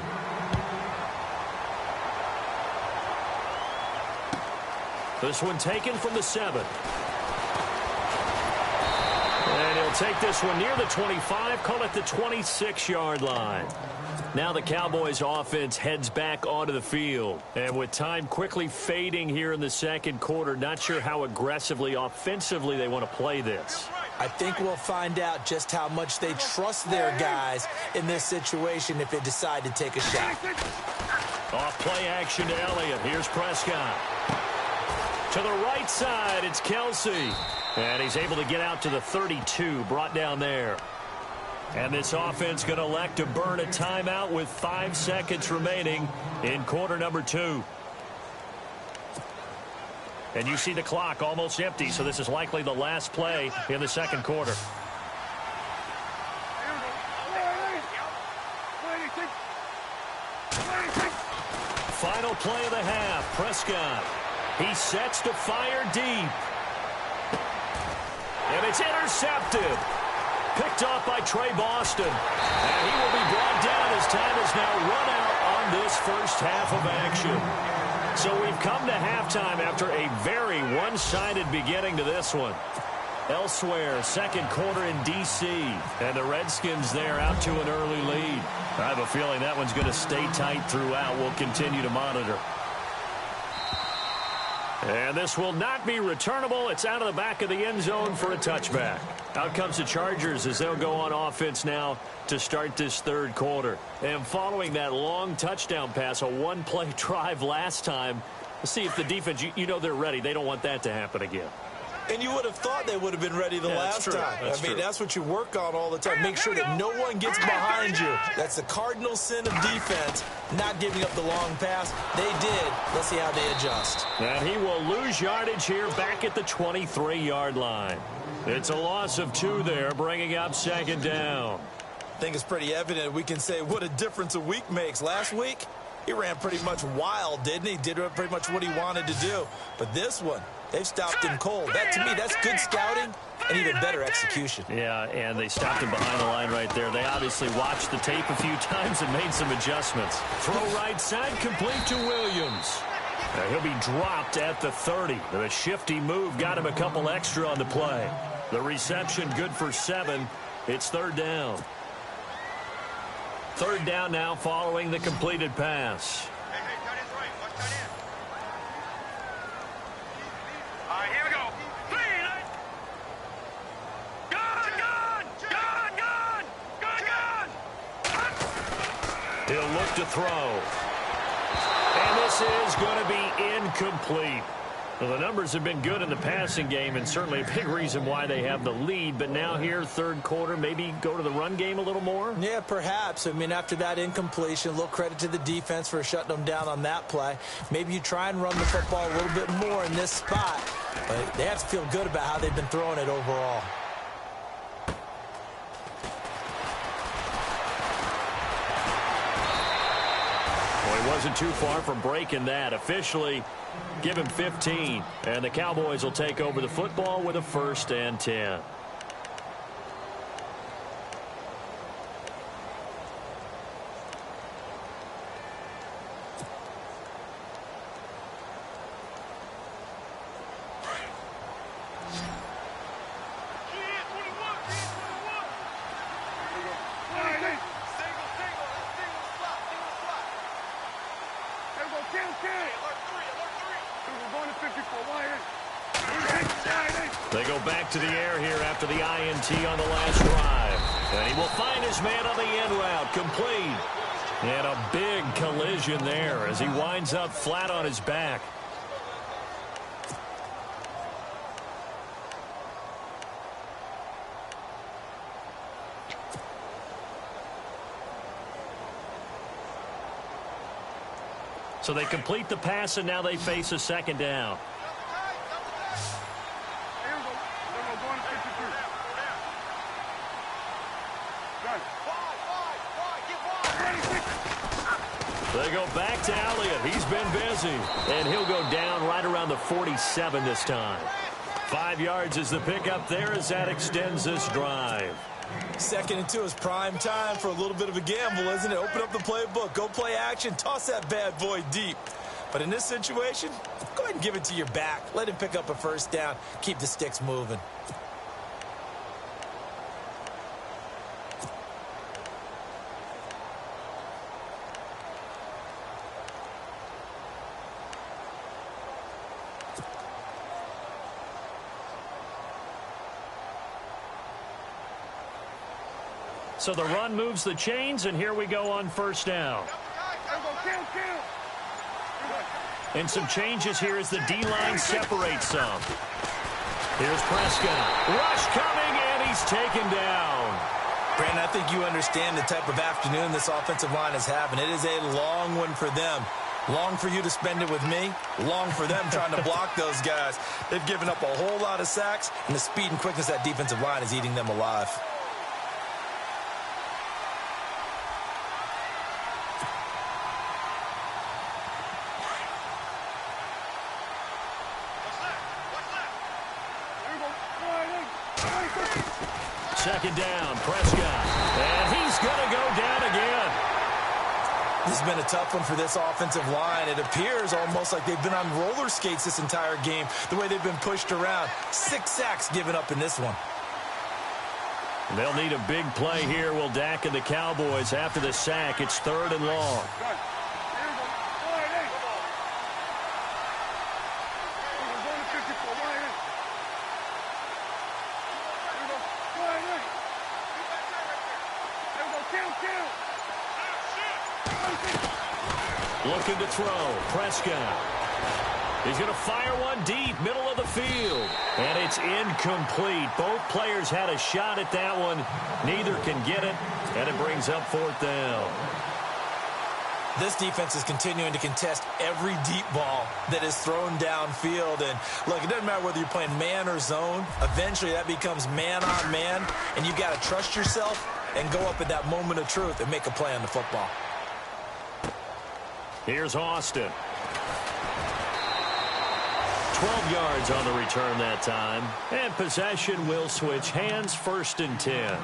This one taken from the 7. And he'll take this one near the 25, call it the 26-yard line. Now the Cowboys offense heads back onto the field. And with time quickly fading here in the second quarter, not sure how aggressively, offensively they want to play this. I think we'll find out just how much they trust their guys in this situation if they decide to take a shot. Off play action to Elliott. Here's Prescott. To the right side, it's Kelsey. And he's able to get out to the 32, brought down there. And this offense going to elect to burn a timeout with 5 seconds remaining in quarter number 2. And you see the clock almost empty, so this is likely the last play in the second quarter. Final play of the half, Prescott. He sets to fire deep. And it's intercepted. Picked off by Trey Boston. And he will be brought down as time is now run out on this first half of action. So we've come to halftime after a very one-sided beginning to this one. Elsewhere, second quarter in D.C. And the Redskins there out to an early lead. I have a feeling that one's going to stay tight throughout. We'll continue to monitor. And this will not be returnable. It's out of the back of the end zone for a touchback. Out comes the Chargers as they'll go on offense now to start this third quarter. And following that long touchdown pass, a one-play drive last time, let's see if the defense, you know they're ready. They don't want that to happen again. And you would have thought they would have been ready the last time. That's what you work on all the time. Make sure that no one gets behind you. That's the cardinal sin of defense, not giving up the long pass. They did. Let's see how they adjust. And he will lose yardage here back at the 23-yard line. It's a loss of 2 there, bringing up second down. I think it's pretty evident we can say what a difference a week makes. Last week, he ran pretty much wild, didn't he? Did pretty much what he wanted to do. But this one, they've stopped him cold. That, to me, that's good scouting and even better execution. Yeah, and they stopped him behind the line right there. They obviously watched the tape a few times and made some adjustments. Throw right side, complete to Williams. He'll be dropped at the 30. The shifty move got him a couple extra on the play. The reception good for 7. It's third down. Third down now following the completed pass. All right, here we go. Gun! He'll look to throw. And this is going to be incomplete. Well, the numbers have been good in the passing game and certainly a big reason why they have the lead. But now here, third quarter, maybe go to the run game a little more? Yeah, perhaps. I mean, after that incompletion, a little credit to the defense for shutting them down on that play. Maybe you try and run the football a little bit more in this spot. But they have to feel good about how they've been throwing it overall. Well, he wasn't too far from breaking that. Officially, give him 15. And the Cowboys will take over the football with a 1st and 10. They go back to the air here after the INT on the last drive. And he will find his man on the end route, complete. And a big collision there as he winds up flat on his back. So they complete the pass, and now they face a second down. They go back to Elliott. He's been busy. And he'll go down right around the 47 this time. 5 yards is the pickup there as that extends this drive. 2nd and 2 is prime time for a little bit of a gamble, isn't it? Open up the playbook. Go play action. Toss that bad boy deep. But in this situation, go ahead and give it to your back. Let him pick up a 1st down. Keep the sticks moving. So the run moves the chains, and here we go on 1st down. And some changes here as the D-line separates some. Here's Prescott. Rush coming, and he's taken down. Brandon, I think you understand the type of afternoon this offensive line is having. It is a long one for them. Long for you to spend it with me. Long for them trying to block those guys. They've given up a whole lot of sacks, and the speed and quickness of that defensive line is eating them alive. Second down, Prescott. And he's going to go down again. This has been a tough one for this offensive line. It appears almost like they've been on roller skates this entire game, the way they've been pushed around. 6 sacks given up in this one. They'll need a big play here, will Dak and the Cowboys. After the sack, it's 3rd and long. Looking to throw. Prescott. He's going to fire one deep, middle of the field. And it's incomplete. Both players had a shot at that one. Neither can get it, and it brings up 4th down. This defense is continuing to contest every deep ball that is thrown downfield. And, look, it doesn't matter whether you're playing man or zone. Eventually, that becomes man on man, and you've got to trust yourself and go up at that moment of truth and make a play on the football. Here's Austin. 12 yards on the return that time. And possession will switch hands, 1st and 10.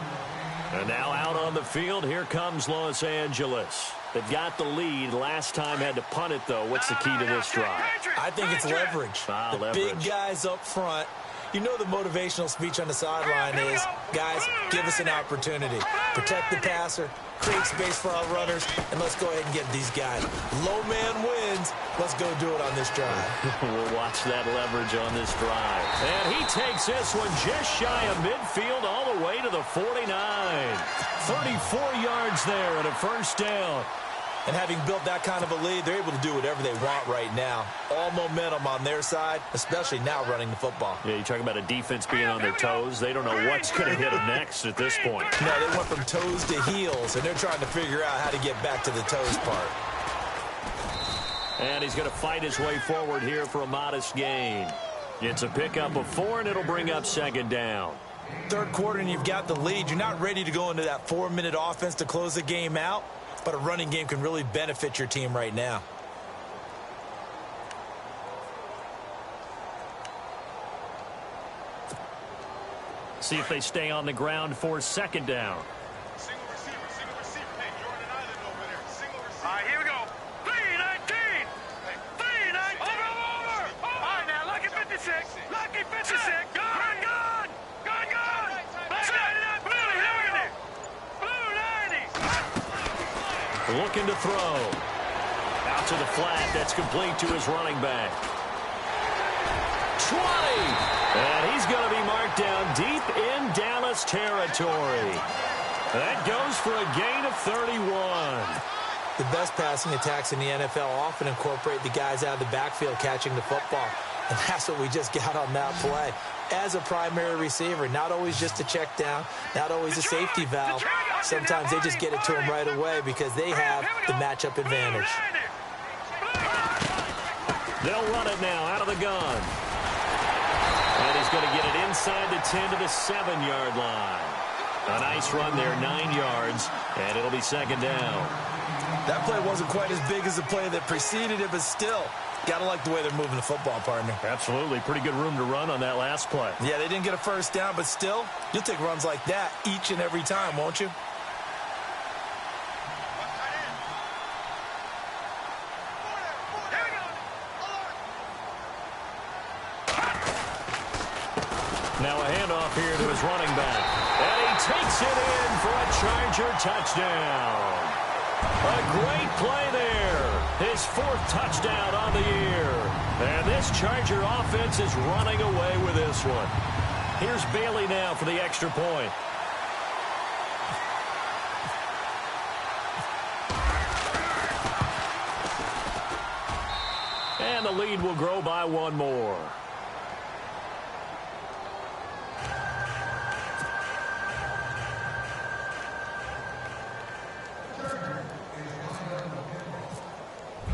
And now out on the field, here comes Los Angeles. They've got the lead. Last time had to punt it, though. What's the key to this drive? I think it's leverage. The big guys up front. You know the motivational speech on the sideline is, guys, give us an opportunity. Protect the passer, create space for our runners, and let's go ahead and get these guys. Low man wins. Let's go do it on this drive. We'll watch that leverage on this drive. And he takes this one just shy of midfield all the way to the 49. 34 yards there and a 1st down. And having built that kind of a lead, they're able to do whatever they want right now. All momentum on their side, especially now running the football. Yeah, you talk about a defense being on their toes. They don't know what's going to hit them next at this point. No, they went from toes to heels, and they're trying to figure out how to get back to the toes part. And he's going to fight his way forward here for a modest gain. It's a pickup of 4, and it'll bring up 2nd down. 3rd quarter, and you've got the lead. You're not ready to go into that 4-minute offense to close the game out. But a running game can really benefit your team right now. See if they stay on the ground for 2nd down. Single receiver. Hey, you're on an island over there. Single receiver. All right, here we go. 319. 319. Over. All right, now, lucky 56. Lucky 56. Gone. Looking to throw. Out to the flat. That's complete to his running back. 20. And he's going to be marked down deep in Dallas territory. That goes for a gain of 31. The best passing attacks in the NFL often incorporate the guys out of the backfield catching the football. And that's what we just got on that play. As a primary receiver, not always just a check down, not always a safety valve. Sometimes they just get it to him right away because they have the matchup advantage. They'll run it now out of the gun. And he's going to get it inside the 10 to the 7-yard line. A nice run there, 9 yards, and it'll be 2nd down. That play wasn't quite as big as the play that preceded it, but still, gotta like the way they're moving the football, partner. Absolutely. Pretty good room to run on that last play. Yeah, they didn't get a 1st down, but still, you'll take runs like that each and every time, won't you? Now a handoff here to his running back. And he takes it in for a Charger touchdown. A great play there. His 4th touchdown on the year. And this Charger offense is running away with this one. Here's Bailey now for the extra point. And the lead will grow by 1 more.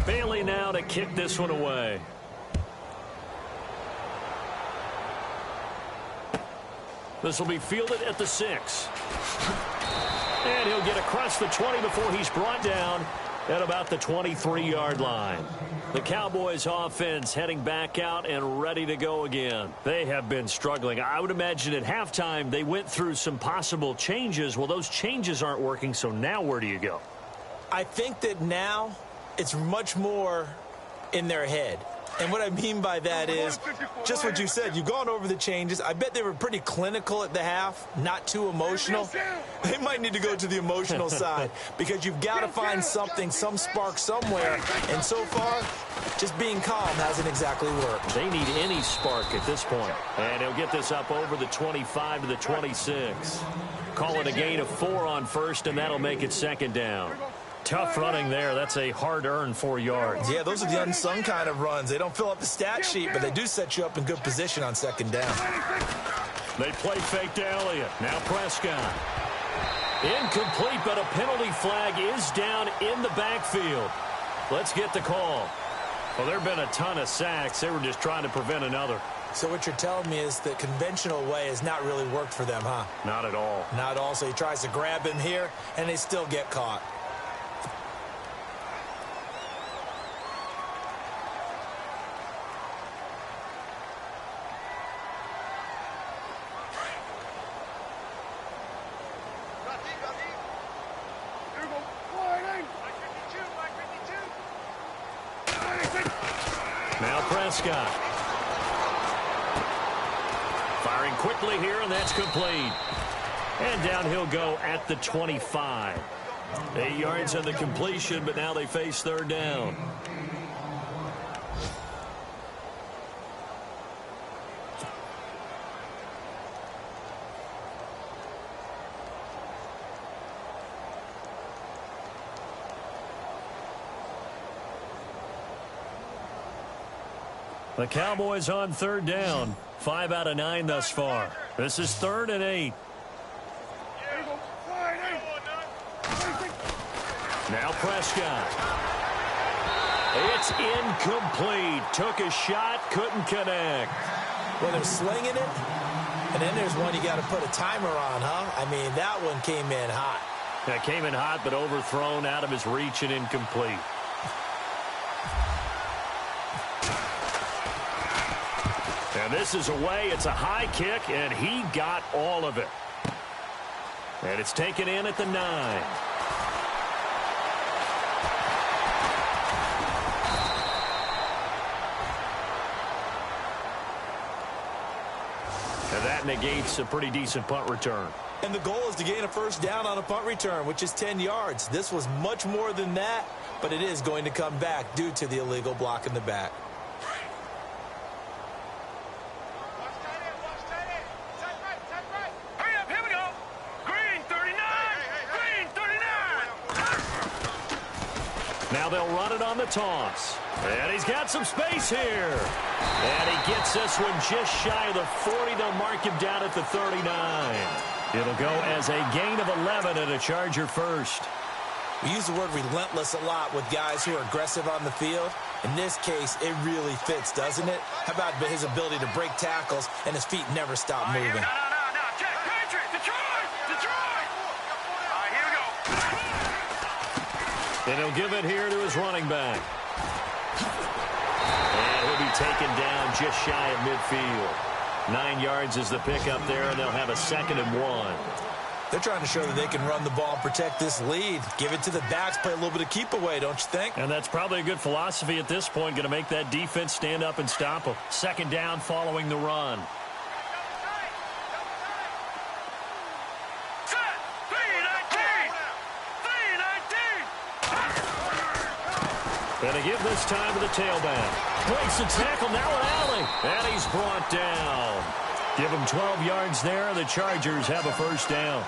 Bailey now to kick this one away. This will be fielded at the 6. And he'll get across the 20 before he's brought down at about the 23-yard line. The Cowboys offense heading back out and ready to go again. They have been struggling. I would imagine at halftime they went through some possible changes. Well, those changes aren't working, so now where do you go? I think that now it's much more in their head. And what I mean by that is just what you said. You've gone over the changes. I bet they were pretty clinical at the half, not too emotional. They might need to go to the emotional side because you've got to find something, some spark somewhere. And so far, just being calm hasn't exactly worked. They need any spark at this point. And he'll get this up over the 25 to the 26. Call it a gain of 4 on 1st, and that'll make it 2nd down. Tough running there. That's a hard-earned 4 yards. Yeah, those are the unsung kind of runs. They don't fill up the stat sheet, but they do set you up in good position on second down. They play fake to Elliott. Now Prescott. Incomplete, but a penalty flag is down in the backfield. Let's get the call. Well, there have been a ton of sacks. They were just trying to prevent another. So what you're telling me is the conventional way has not really worked for them, huh? Not at all. Not at all. So he tries to grab him here, and they still get caught. Now Prescott. Firing quickly here, and that's complete. And down he'll go at the 25. 8 yards on the completion, but now they face third down. The Cowboys on third down. 5 out of 9 thus far. This is 3rd and 8. Now Prescott. It's incomplete. Took a shot, couldn't connect. Well, they're slinging it, and then there's one you got to put a timer on, huh? I mean, that one came in hot. That came in hot, but overthrown, out of his reach and incomplete. And this is away. It's a high kick, and he got all of it. And it's taken in at the 9. And that negates a pretty decent punt return. And the goal is to gain a first down on a punt return, which is 10 yards. This was much more than that, but it is going to come back due to the illegal block in the back. Now they'll run it on the toss. And he's got some space here. And he gets this one just shy of the 40. They'll mark him down at the 39. It'll go as a gain of 11 and a Charger first. We use the word relentless a lot with guys who are aggressive on the field. In this case, it really fits, doesn't it? How about his ability to break tackles and his feet never stop moving? No. Check. Patriot. Detroit. All right, here we go. And he'll give it here to his running back. And he'll be taken down just shy of midfield. 9 yards is the pickup there, and they'll have a 2nd and 1. They're trying to show that they can run the ball and protect this lead. Give it to the backs, play a little bit of keep away, don't you think? And that's probably a good philosophy at this point, going to make that defense stand up and stop them. 2nd down following the run. And they give this time to the tailback. Breaks the tackle, now an alley. And he's brought down. Give him 12 yards there. The Chargers have a first down.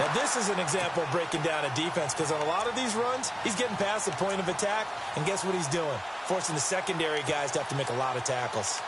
Now, this is an example of breaking down a defense, because on a lot of these runs, he's getting past the point of attack, and guess what he's doing? Forcing the secondary guys to have to make a lot of tackles.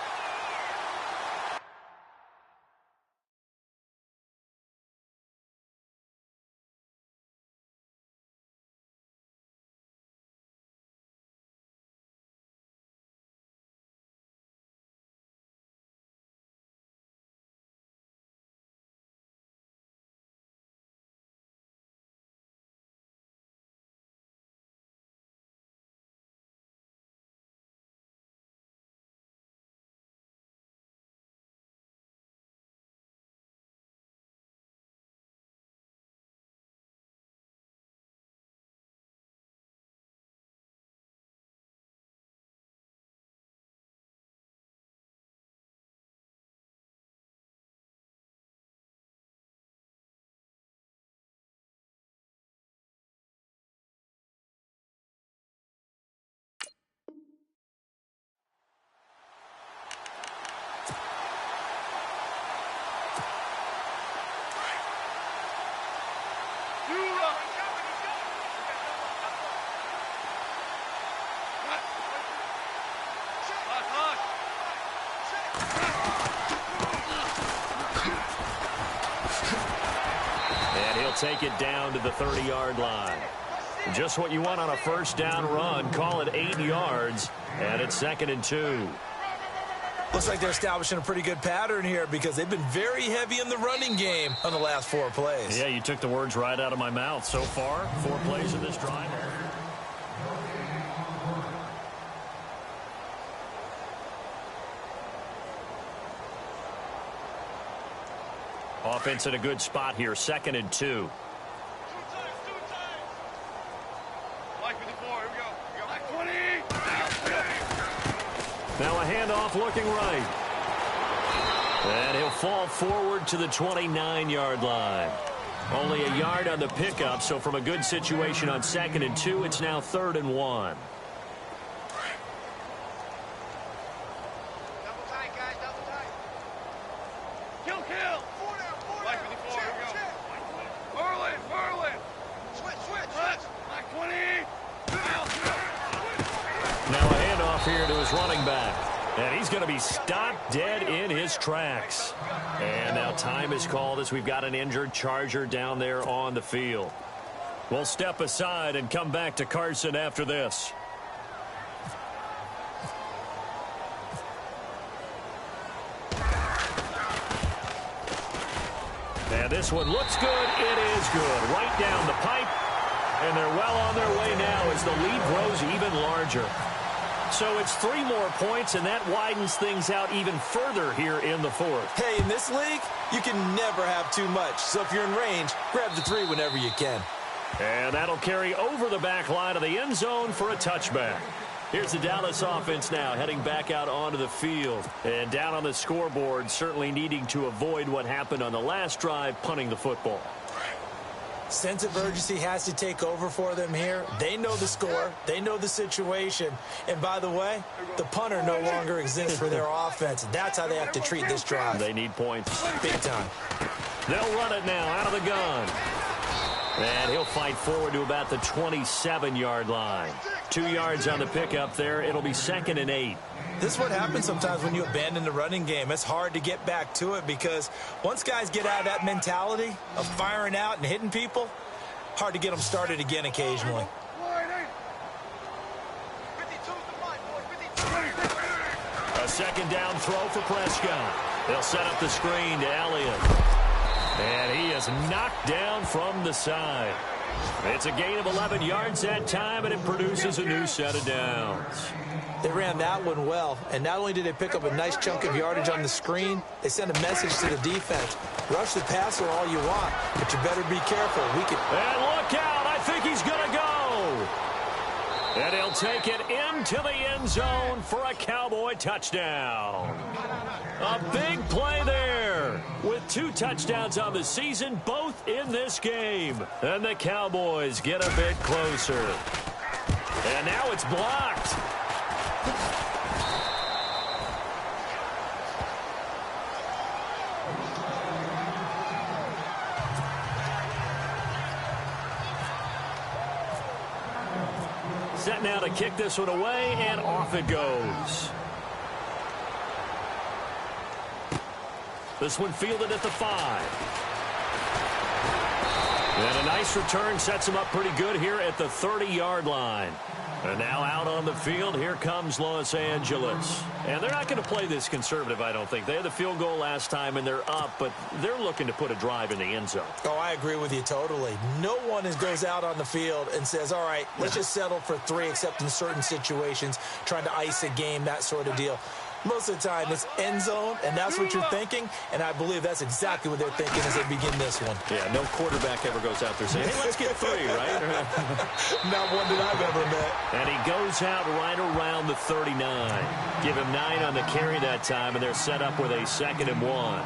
take it down to the 30-yard line. Just what you want on a first down run. Call it 8 yards, and it's 2nd and 2. Looks like they're establishing a pretty good pattern here because they've been very heavy in the running game on the last 4 plays. Yeah, you took the words right out of my mouth. So far, 4 plays in this drive. Offense in a good spot here, 2nd and 2. Now a handoff looking right. And he'll fall forward to the 29-yard line. Only a yard on the pickup, so from a good situation on 2nd and 2, it's now 3rd and 1. Double tight, guys, double tight. Kill. Like 54, here we go. Merlin. Switch. Like 20. Now a handoff here to his running back. And he's going to be stopped dead in his tracks. And now time is called as we've got an injured Charger down there on the field. We'll step aside and come back to Carson after this. And this one looks good. It is good. Right down the pipe. And they're well on their way now as the lead grows even larger. So it's 3 more points, and that widens things out even further here in the 4th. Hey, in this league, you can never have too much. So if you're in range, grab the 3 whenever you can. And that'll carry over the back line of the end zone for a touchback. Here's the Dallas offense now heading back out onto the field. And down on the scoreboard, certainly needing to avoid what happened on the last drive, punting the football. Sense of urgency has to take over for them here. They know the score. They know the situation. And by the way, the punter no longer exists for their offense. That's how they have to treat this drive. They need points. Big time. They'll run it now out of the gun. And he'll fight forward to about the 27-yard line. 2 yards on the pickup there. It'll be 2nd and 8. This is what happens sometimes when you abandon the running game. It's hard to get back to it because once guys get out of that mentality of firing out and hitting people, hard to get them started again occasionally. A 2nd down throw for Prescott. They'll set up the screen to Elliott. And he is knocked down from the side. It's a gain of 11 yards that time, and it produces a new set of downs. They ran that one well, and not only did they pick up a nice chunk of yardage on the screen, they sent a message to the defense. Rush the passer all you want, but you better be careful. And look out! I think he's going to go! And he'll take it into the end zone for a Cowboy touchdown. A big play there with 2 touchdowns on the season, both in this game. And the Cowboys get a bit closer. And now it's blocked. Set now to kick this one away, and off it goes. This one fielded at the 5. And a nice return sets him up pretty good here at the 30-yard line. And now out on the field, here comes Los Angeles. And they're not going to play this conservative, I don't think. They had the field goal last time, and they're up, but they're looking to put a drive in the end zone. Oh, I agree with you totally. No one goes out on the field and says, all right, let's just settle for 3, except in certain situations, trying to ice a game, that sort of deal. Most of the time, it's end zone, and that's what you're thinking, and I believe that's exactly what they're thinking as they begin this one. Yeah, no quarterback ever goes out there saying, hey, let's get 3, right? Not one that I've ever met. And he goes out right around the 39. Give him 9 on the carry that time, and they're set up with a 2nd and 1.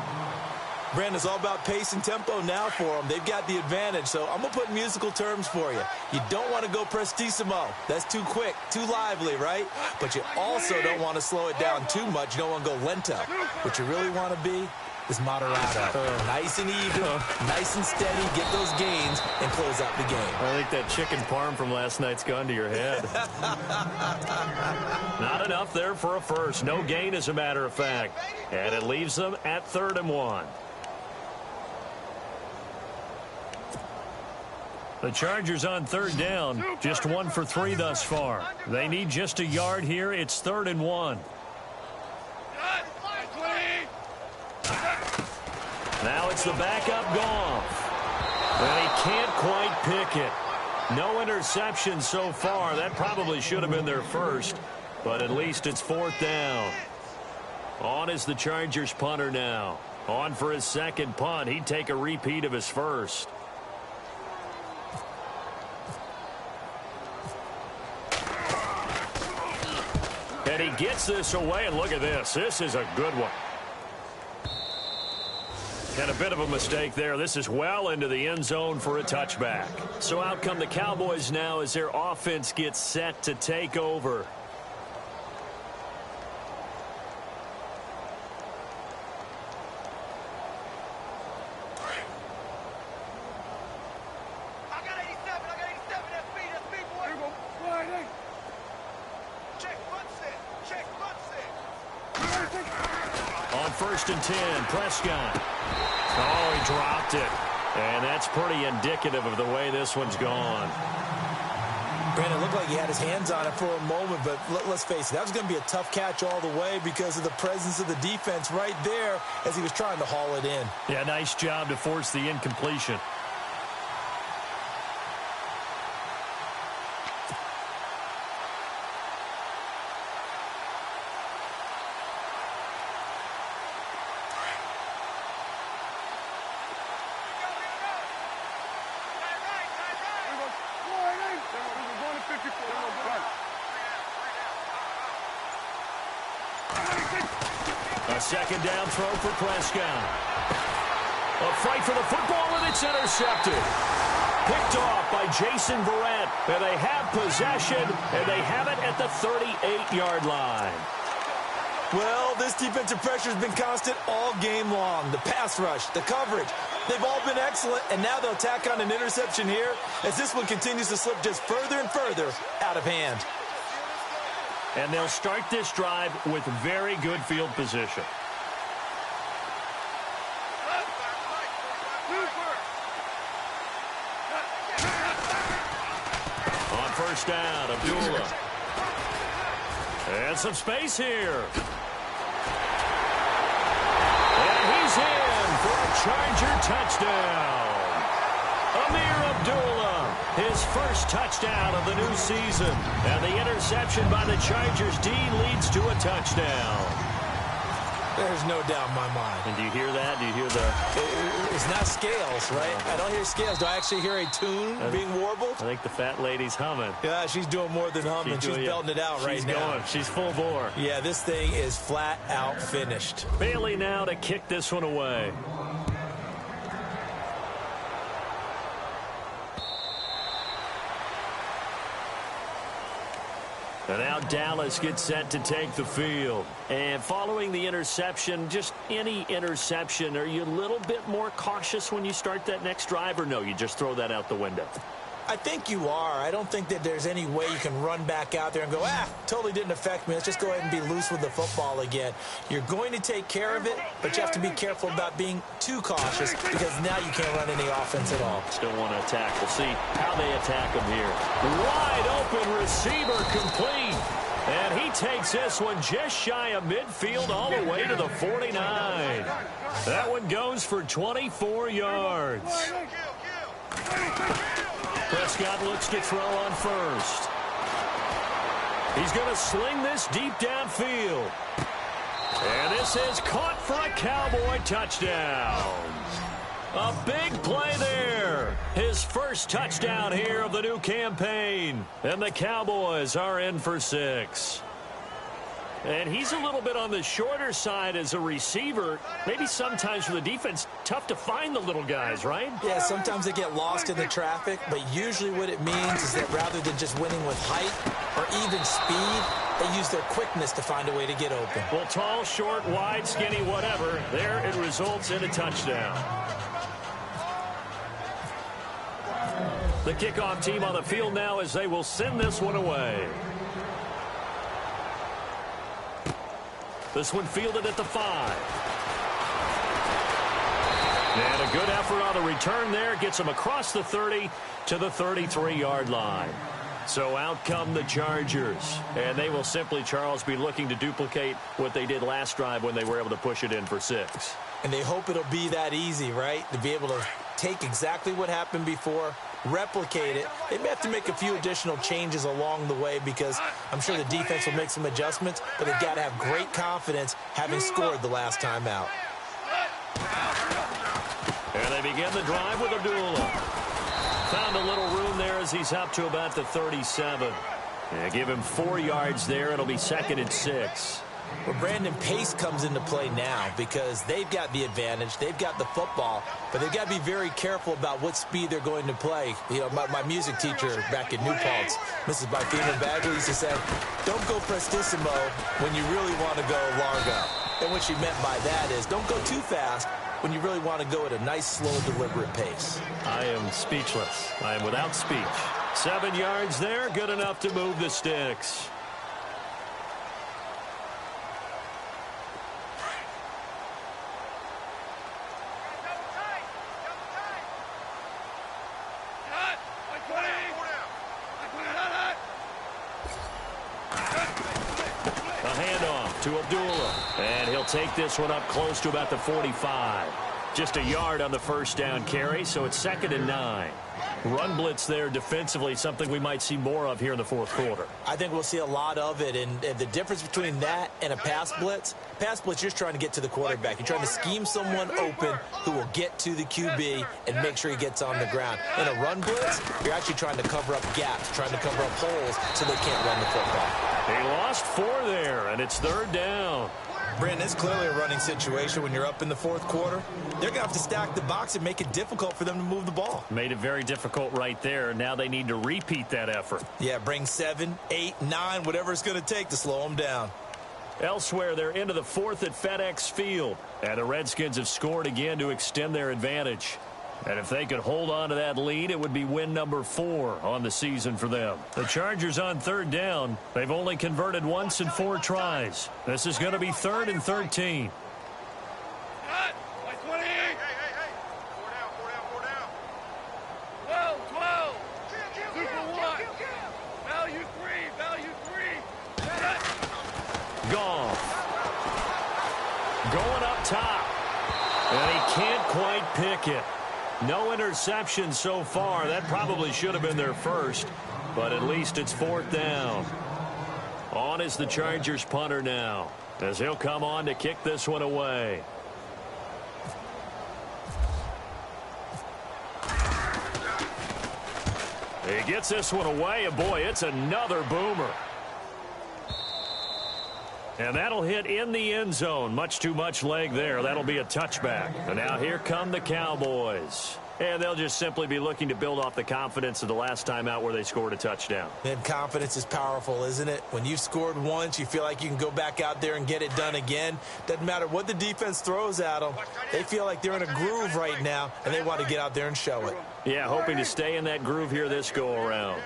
Brandon, it's all about pace and tempo now for them. They've got the advantage, so I'm going to put musical terms for you. You don't want to go prestissimo. That's too quick, too lively, right? But you also don't want to slow it down too much. You don't want to go lento. What you really want to be is moderato. Nice and even, nice and steady, get those gains, and close out the game. I think that chicken parm from last night's gone to your head. Not enough there for a first. No gain, as a matter of fact. And it leaves them at 3rd and 1. The Chargers on third down, just 1 for 3 thus far. They need just a yard here. It's 3rd and 1. Now it's the backup Goff. And he can't quite pick it. No interception so far. That probably should have been their first, but at least it's 4th down. On is the Chargers punter now. On for his second punt. He'd take a repeat of his first. And he gets this away, and look at this. This is a good one. And a bit of a mistake there. This is well into the end zone for a touchback. So out come the Cowboys now as their offense gets set to take over. On 1st and 10, Prescott. Oh, he dropped it. And that's pretty indicative of the way this one's gone. Brandon, it looked like he had his hands on it for a moment, but let's face it, that was going to be a tough catch all the way because of the presence of the defense right there as he was trying to haul it in. Yeah, nice job to force the incompletion. A second down throw for Prescott. A fight for the football, and it's intercepted. Picked off by Jason Verrett. And they have possession, and they have it at the 38-yard line. Well, this defensive pressure has been constant all game long. The pass rush, the coverage, they've all been excellent, and now they'll tack on an interception here as this one continues to slip just further and further out of hand. And they'll start this drive with very good field position. On 1st down, Abdullah. And some space here. And he's in for a Charger touchdown. Amir Abdullah, his first touchdown of the new season. And the interception by the Chargers D leads to a touchdown. There's no doubt in my mind. And do you hear that? Do you hear the... It's not scales, right? I don't hear scales. Do I actually hear a tune being warbled? I think the fat lady's humming. Yeah, she's doing more than humming. She's belting it out right now. She's going. She's full bore. Yeah, this thing is flat out finished. Bailey now to kick this one away. And now Dallas gets set to take the field. And following the interception, just any interception, are you a little bit more cautious when you start that next drive, or no, you just throw that out the window? I think you are. I don't think that there's any way you can run back out there and go, totally didn't affect me. Let's just go ahead and be loose with the football again. You're going to take care of it, but you have to be careful about being too cautious because now you can't run any offense at all. Still want to attack. We'll see how they attack him here. Wide open receiver complete. And he takes this one just shy of midfield all the way to the 49. That one goes for 24 yards. Prescott looks to throw on 1st. He's going to sling this deep downfield. And this is caught for a Cowboy touchdown. A big play there. His first touchdown here of the new campaign. And the Cowboys are in for 6. And he's a little bit on the shorter side as a receiver. Maybe sometimes for the defense, tough to find the little guys, right? Yeah, sometimes they get lost in the traffic, but usually what it means is that rather than just winning with height or even speed, they use their quickness to find a way to get open. Well, tall, short, wide, skinny, whatever, there it results in a touchdown. The kickoff team on the field now as they will send this one away. This one fielded at the 5. And a good effort on the return there. Gets them across the 30 to the 33-yard line. So out come the Chargers. And they will simply, Charles, be looking to duplicate what they did last drive when they were able to push it in for 6. And they hope it'll be that easy, right? To be able to take exactly what happened before, replicate it. They may have to make a few additional changes along the way because I'm sure the defense will make some adjustments, but they've got to have great confidence having scored the last time out. And they begin the drive with Abdullah. Found a little room there as he's up to about the 37. And give him 4 yards there. It'll be 2nd and 6. Well, Brandon, pace comes into play now because they've got the advantage. They've got the football, but they've got to be very careful about what speed they're going to play. You know, my music teacher back in New Paltz, Mrs. Bythema Bagley, used to say, don't go prestissimo when you really want to go largo. And what she meant by that is don't go too fast when you really want to go at a nice, slow, deliberate pace. I am speechless. I am without speech. 7 yards there, good enough to move the sticks. To Abdullah, and he'll take this one up close to about the 45. Just a yard on the first down carry, so it's 2nd and 9. Run blitz there defensively, something we might see more of here in the fourth quarter. I think we'll see a lot of it, and the difference between that and a pass blitz, you're just trying to get to the quarterback. You're trying to scheme someone open who will get to the QB and make sure he gets on the ground. In a run blitz, you're actually trying to cover up gaps, trying to cover up holes so they can't run the football. He lost 4 there, and it's 3rd down. Brandon, it's clearly a running situation when you're up in the fourth quarter. They're going to have to stack the box and make it difficult for them to move the ball. Made it very difficult right there. Now they need to repeat that effort. Yeah, bring 7, 8, 9, whatever it's going to take to slow them down. Elsewhere, they're into the 4th at FedEx Field. And the Redskins have scored again to extend their advantage. And if they could hold on to that lead, it would be win number 4 on the season for them. The Chargers on 3rd down. They've only converted once in 4 tries. This is going to be 3rd and 13. Going up top. And he can't quite pick it. No interception so far. That probably should have been their first, but at least it's 4th down. On is the Chargers punter now, as he'll come on to kick this one away. He gets this one away, and boy, it's another boomer. And that'll hit in the end zone. Much too much leg there. That'll be a touchback. And now here come the Cowboys. And they'll just simply be looking to build off the confidence of the last time out where they scored a touchdown. And confidence is powerful, isn't it? When you've scored once, you feel like you can go back out there and get it done again. Doesn't matter what the defense throws at them. They feel like they're in a groove right now, and they want to get out there and show it. Yeah, hoping to stay in that groove here this go-around.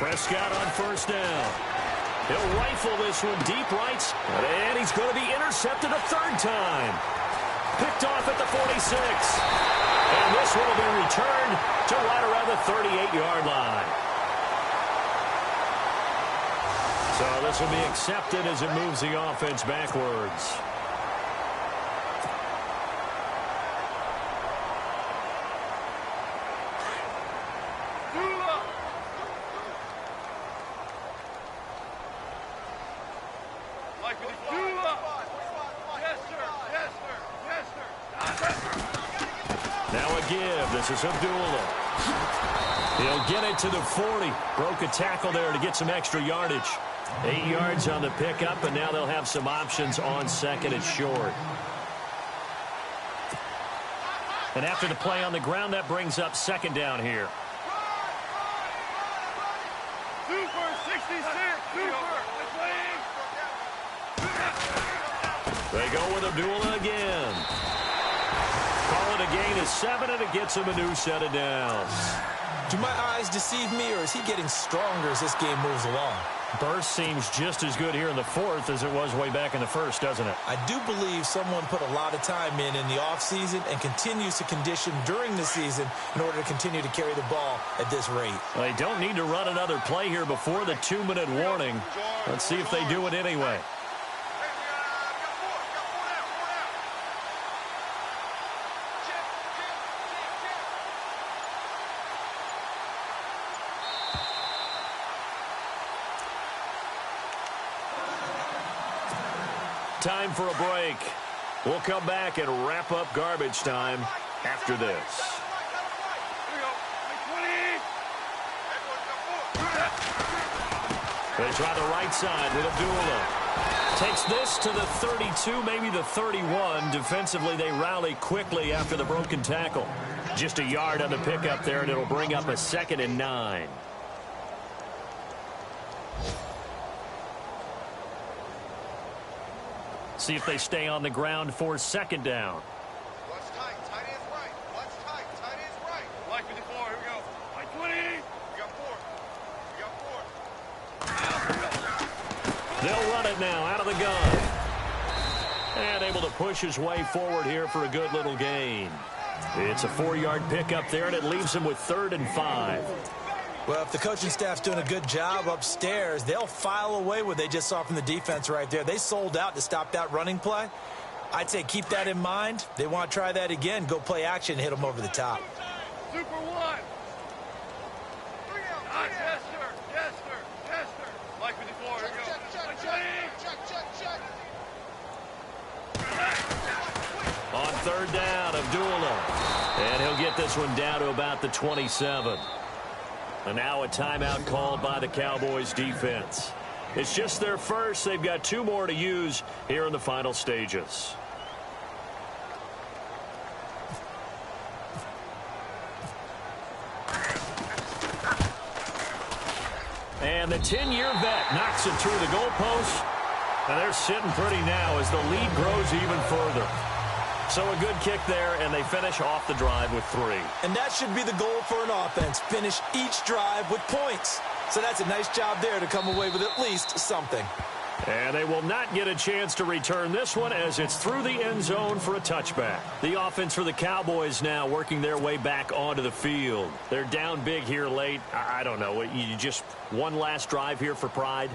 Prescott on 1st down. He'll rifle this one deep right, and he's going to be intercepted a 3rd time. Picked off at the 46. And this one will be returned to right around the 38-yard line. So this will be accepted as it moves the offense backwards. This is Abdullah. He'll get it to the 40. Broke a tackle there to get some extra yardage. 8 yards on the pickup, and now they'll have some options on 2nd and short. And after the play on the ground, that brings up 2nd down here. They go with Abdullah again. Call it a gain of 7, and it gets him a new set of downs. Do my eyes deceive me, or is he getting stronger as this game moves along? Burst seems just as good here in the fourth as it was way back in the first, doesn't it? I do believe someone put a lot of time in the offseason and continues to condition during the season in order to continue to carry the ball at this rate. They don't need to run another play here before the 2-minute warning. Let's see if they do it anyway. Time for a break. We'll come back and wrap up garbage time after this. They try the right side with Abdullah. Takes this to the 32, maybe the 31. Defensively, they rally quickly after the broken tackle. Just a yard on the pickup there, and it'll bring up a 2nd and 9. See if they stay on the ground for 2nd down. Watch tight. Tight ends right. Watch tight. Tight ends right. Like 54. Here we go. Like 20. We got 4. We got 4. They'll run it now out of the gun. And able to push his way forward here for a good little gain. It's a 4-yard pickup there, and it leaves him with 3rd and 5. Well, if the coaching staff's doing a good job upstairs, they'll file away what they just saw from the defense right there. They sold out to stop that running play. I'd say keep that in mind. They want to try that again. Go play action and hit them over the top. Super 1. Yes, sir. Yes, sir. Yes, sir. Like 54. Here we go. On 3rd down, Abdullah. And he'll get this one down to about the 27. And now a timeout called by the Cowboys defense. It's just their first. They've got 2 more to use here in the final stages. And the 10-year vet knocks it through the goalpost. And they're sitting pretty now as the lead grows even further. So a good kick there, and they finish off the drive with 3. And that should be the goal for an offense. Finish each drive with points. So that's a nice job there to come away with at least something. And they will not get a chance to return this one as it's through the end zone for a touchback. The offense for the Cowboys now working their way back onto the field. They're down big here late. I don't know. You just one last drive here for pride?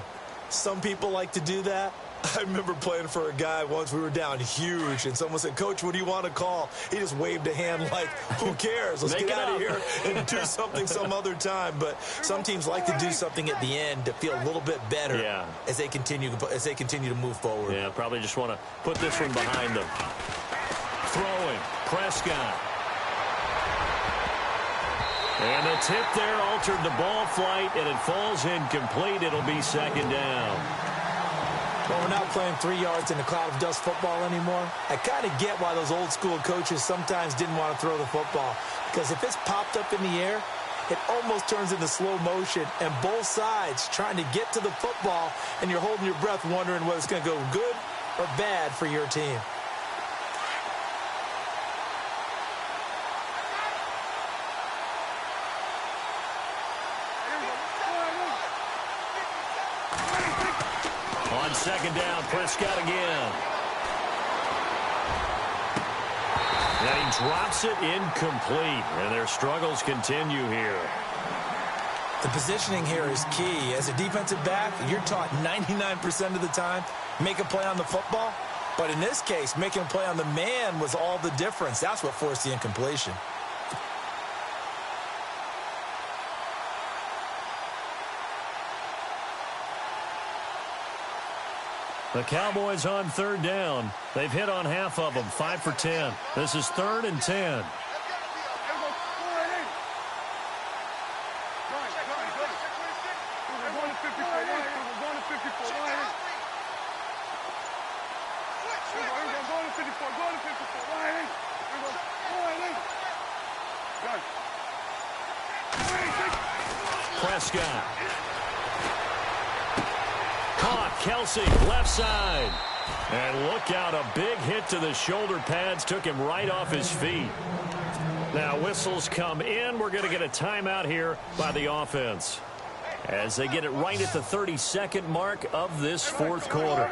Some people like to do that. I remember playing for a guy once. We were down huge, and someone said, "Coach, what do you want to call?" He just waved a hand like, who cares? Let's get out of here and do something some other time. But some teams like to do something at the end to feel a little bit better as they continue to move forward. Yeah, probably just want to put this one behind them. Throwing, Prescott. And the tip there altered the ball flight, and it falls incomplete. It'll be 2nd down. Well, we're not playing 3 yards in a cloud of dust football anymore. I kind of get why those old school coaches sometimes didn't want to throw the football. Because if it's popped up in the air, it almost turns into slow motion. And both sides trying to get to the football, and you're holding your breath wondering whether it's going to go good or bad for your team. On 2nd down, Prescott again. And he drops it incomplete, and their struggles continue here. The positioning here is key. As a defensive back, you're taught 99% of the time, make a play on the football. But in this case, making a play on the man was all the difference. That's what forced the incompletion. The Cowboys on 3rd down. They've hit on half of them, 5 for 10. This is 3rd and 10. Prescott. Caught, Kelsey, left side. And look out, a big hit to the shoulder pads took him right off his feet. Now whistles come in. We're going to get a timeout here by the offense. as they get it right at the 32nd mark of this fourth quarter.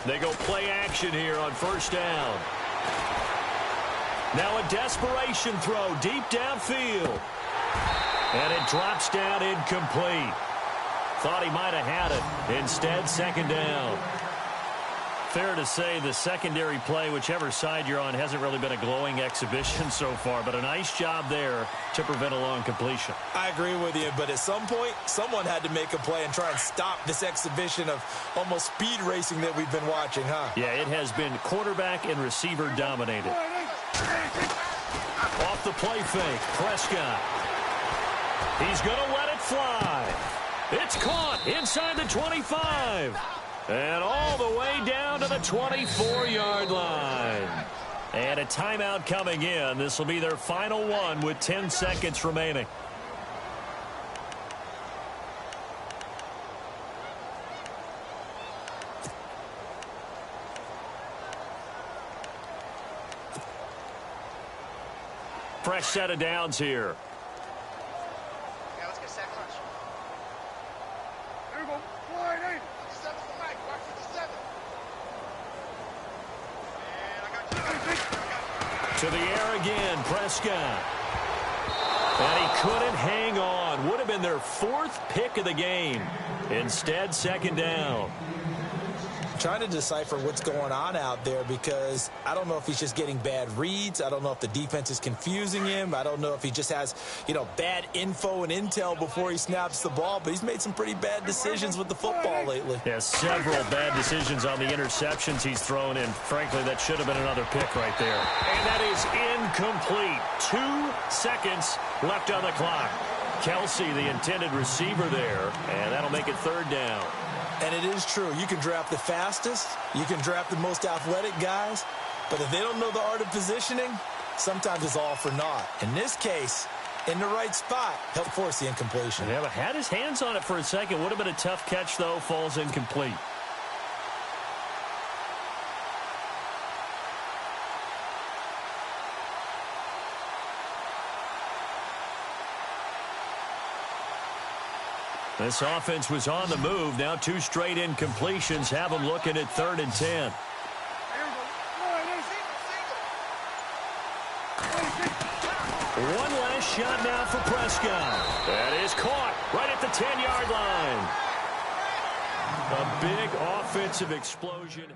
They go play action here on first down. Now a desperation throw deep downfield. And it drops down incomplete. Thought he might have had it. Instead, second down. Fair to say the secondary play, whichever side you're on, hasn't really been a glowing exhibition so far, but a nice job there to prevent a long completion. I agree with you, but at some point, someone had to make a play and try and stop this exhibition of almost speed racing that we've been watching, huh? Yeah, it has been quarterback and receiver dominated. Off the play fake, Prescott. He's going to let it fly. It's caught inside the 25. And all the way down to the 24-yard line. And a timeout coming in. This will be their final one with 10 seconds remaining. Fresh set of downs here. Yeah, let's get sack lunch. There we go. Wide eight. 57's the mic. Watch 57. And I got you. To the air again, Prescott. And he couldn't hang on. Would have been their fourth pick of the game. Instead, second down. Trying to decipher what's going on out there because I don't know if he's just getting bad reads. I don't know if the defense is confusing him. I don't know if he just has, bad info and intel before he snaps the ball. But he's made some pretty bad decisions with the football lately. Yeah, several bad decisions on the interceptions he's thrown, and frankly, that should have been another pick right there. And that is incomplete. 2 seconds left on the clock. Kelsey, the intended receiver there, and that'll make it third down. And it is true. You can draft the fastest. You can draft the most athletic guys. But if they don't know the art of positioning, sometimes it's all for naught. In this case, in the right spot, helped force the incompletion. Yeah, but had his hands on it for a second. Would have been a tough catch, though. Falls incomplete. This offense was on the move. Now 2 straight incompletions have them looking at 3rd and 10. One last shot now for Prescott. That is caught right at the 10-yard line. A big offensive explosion.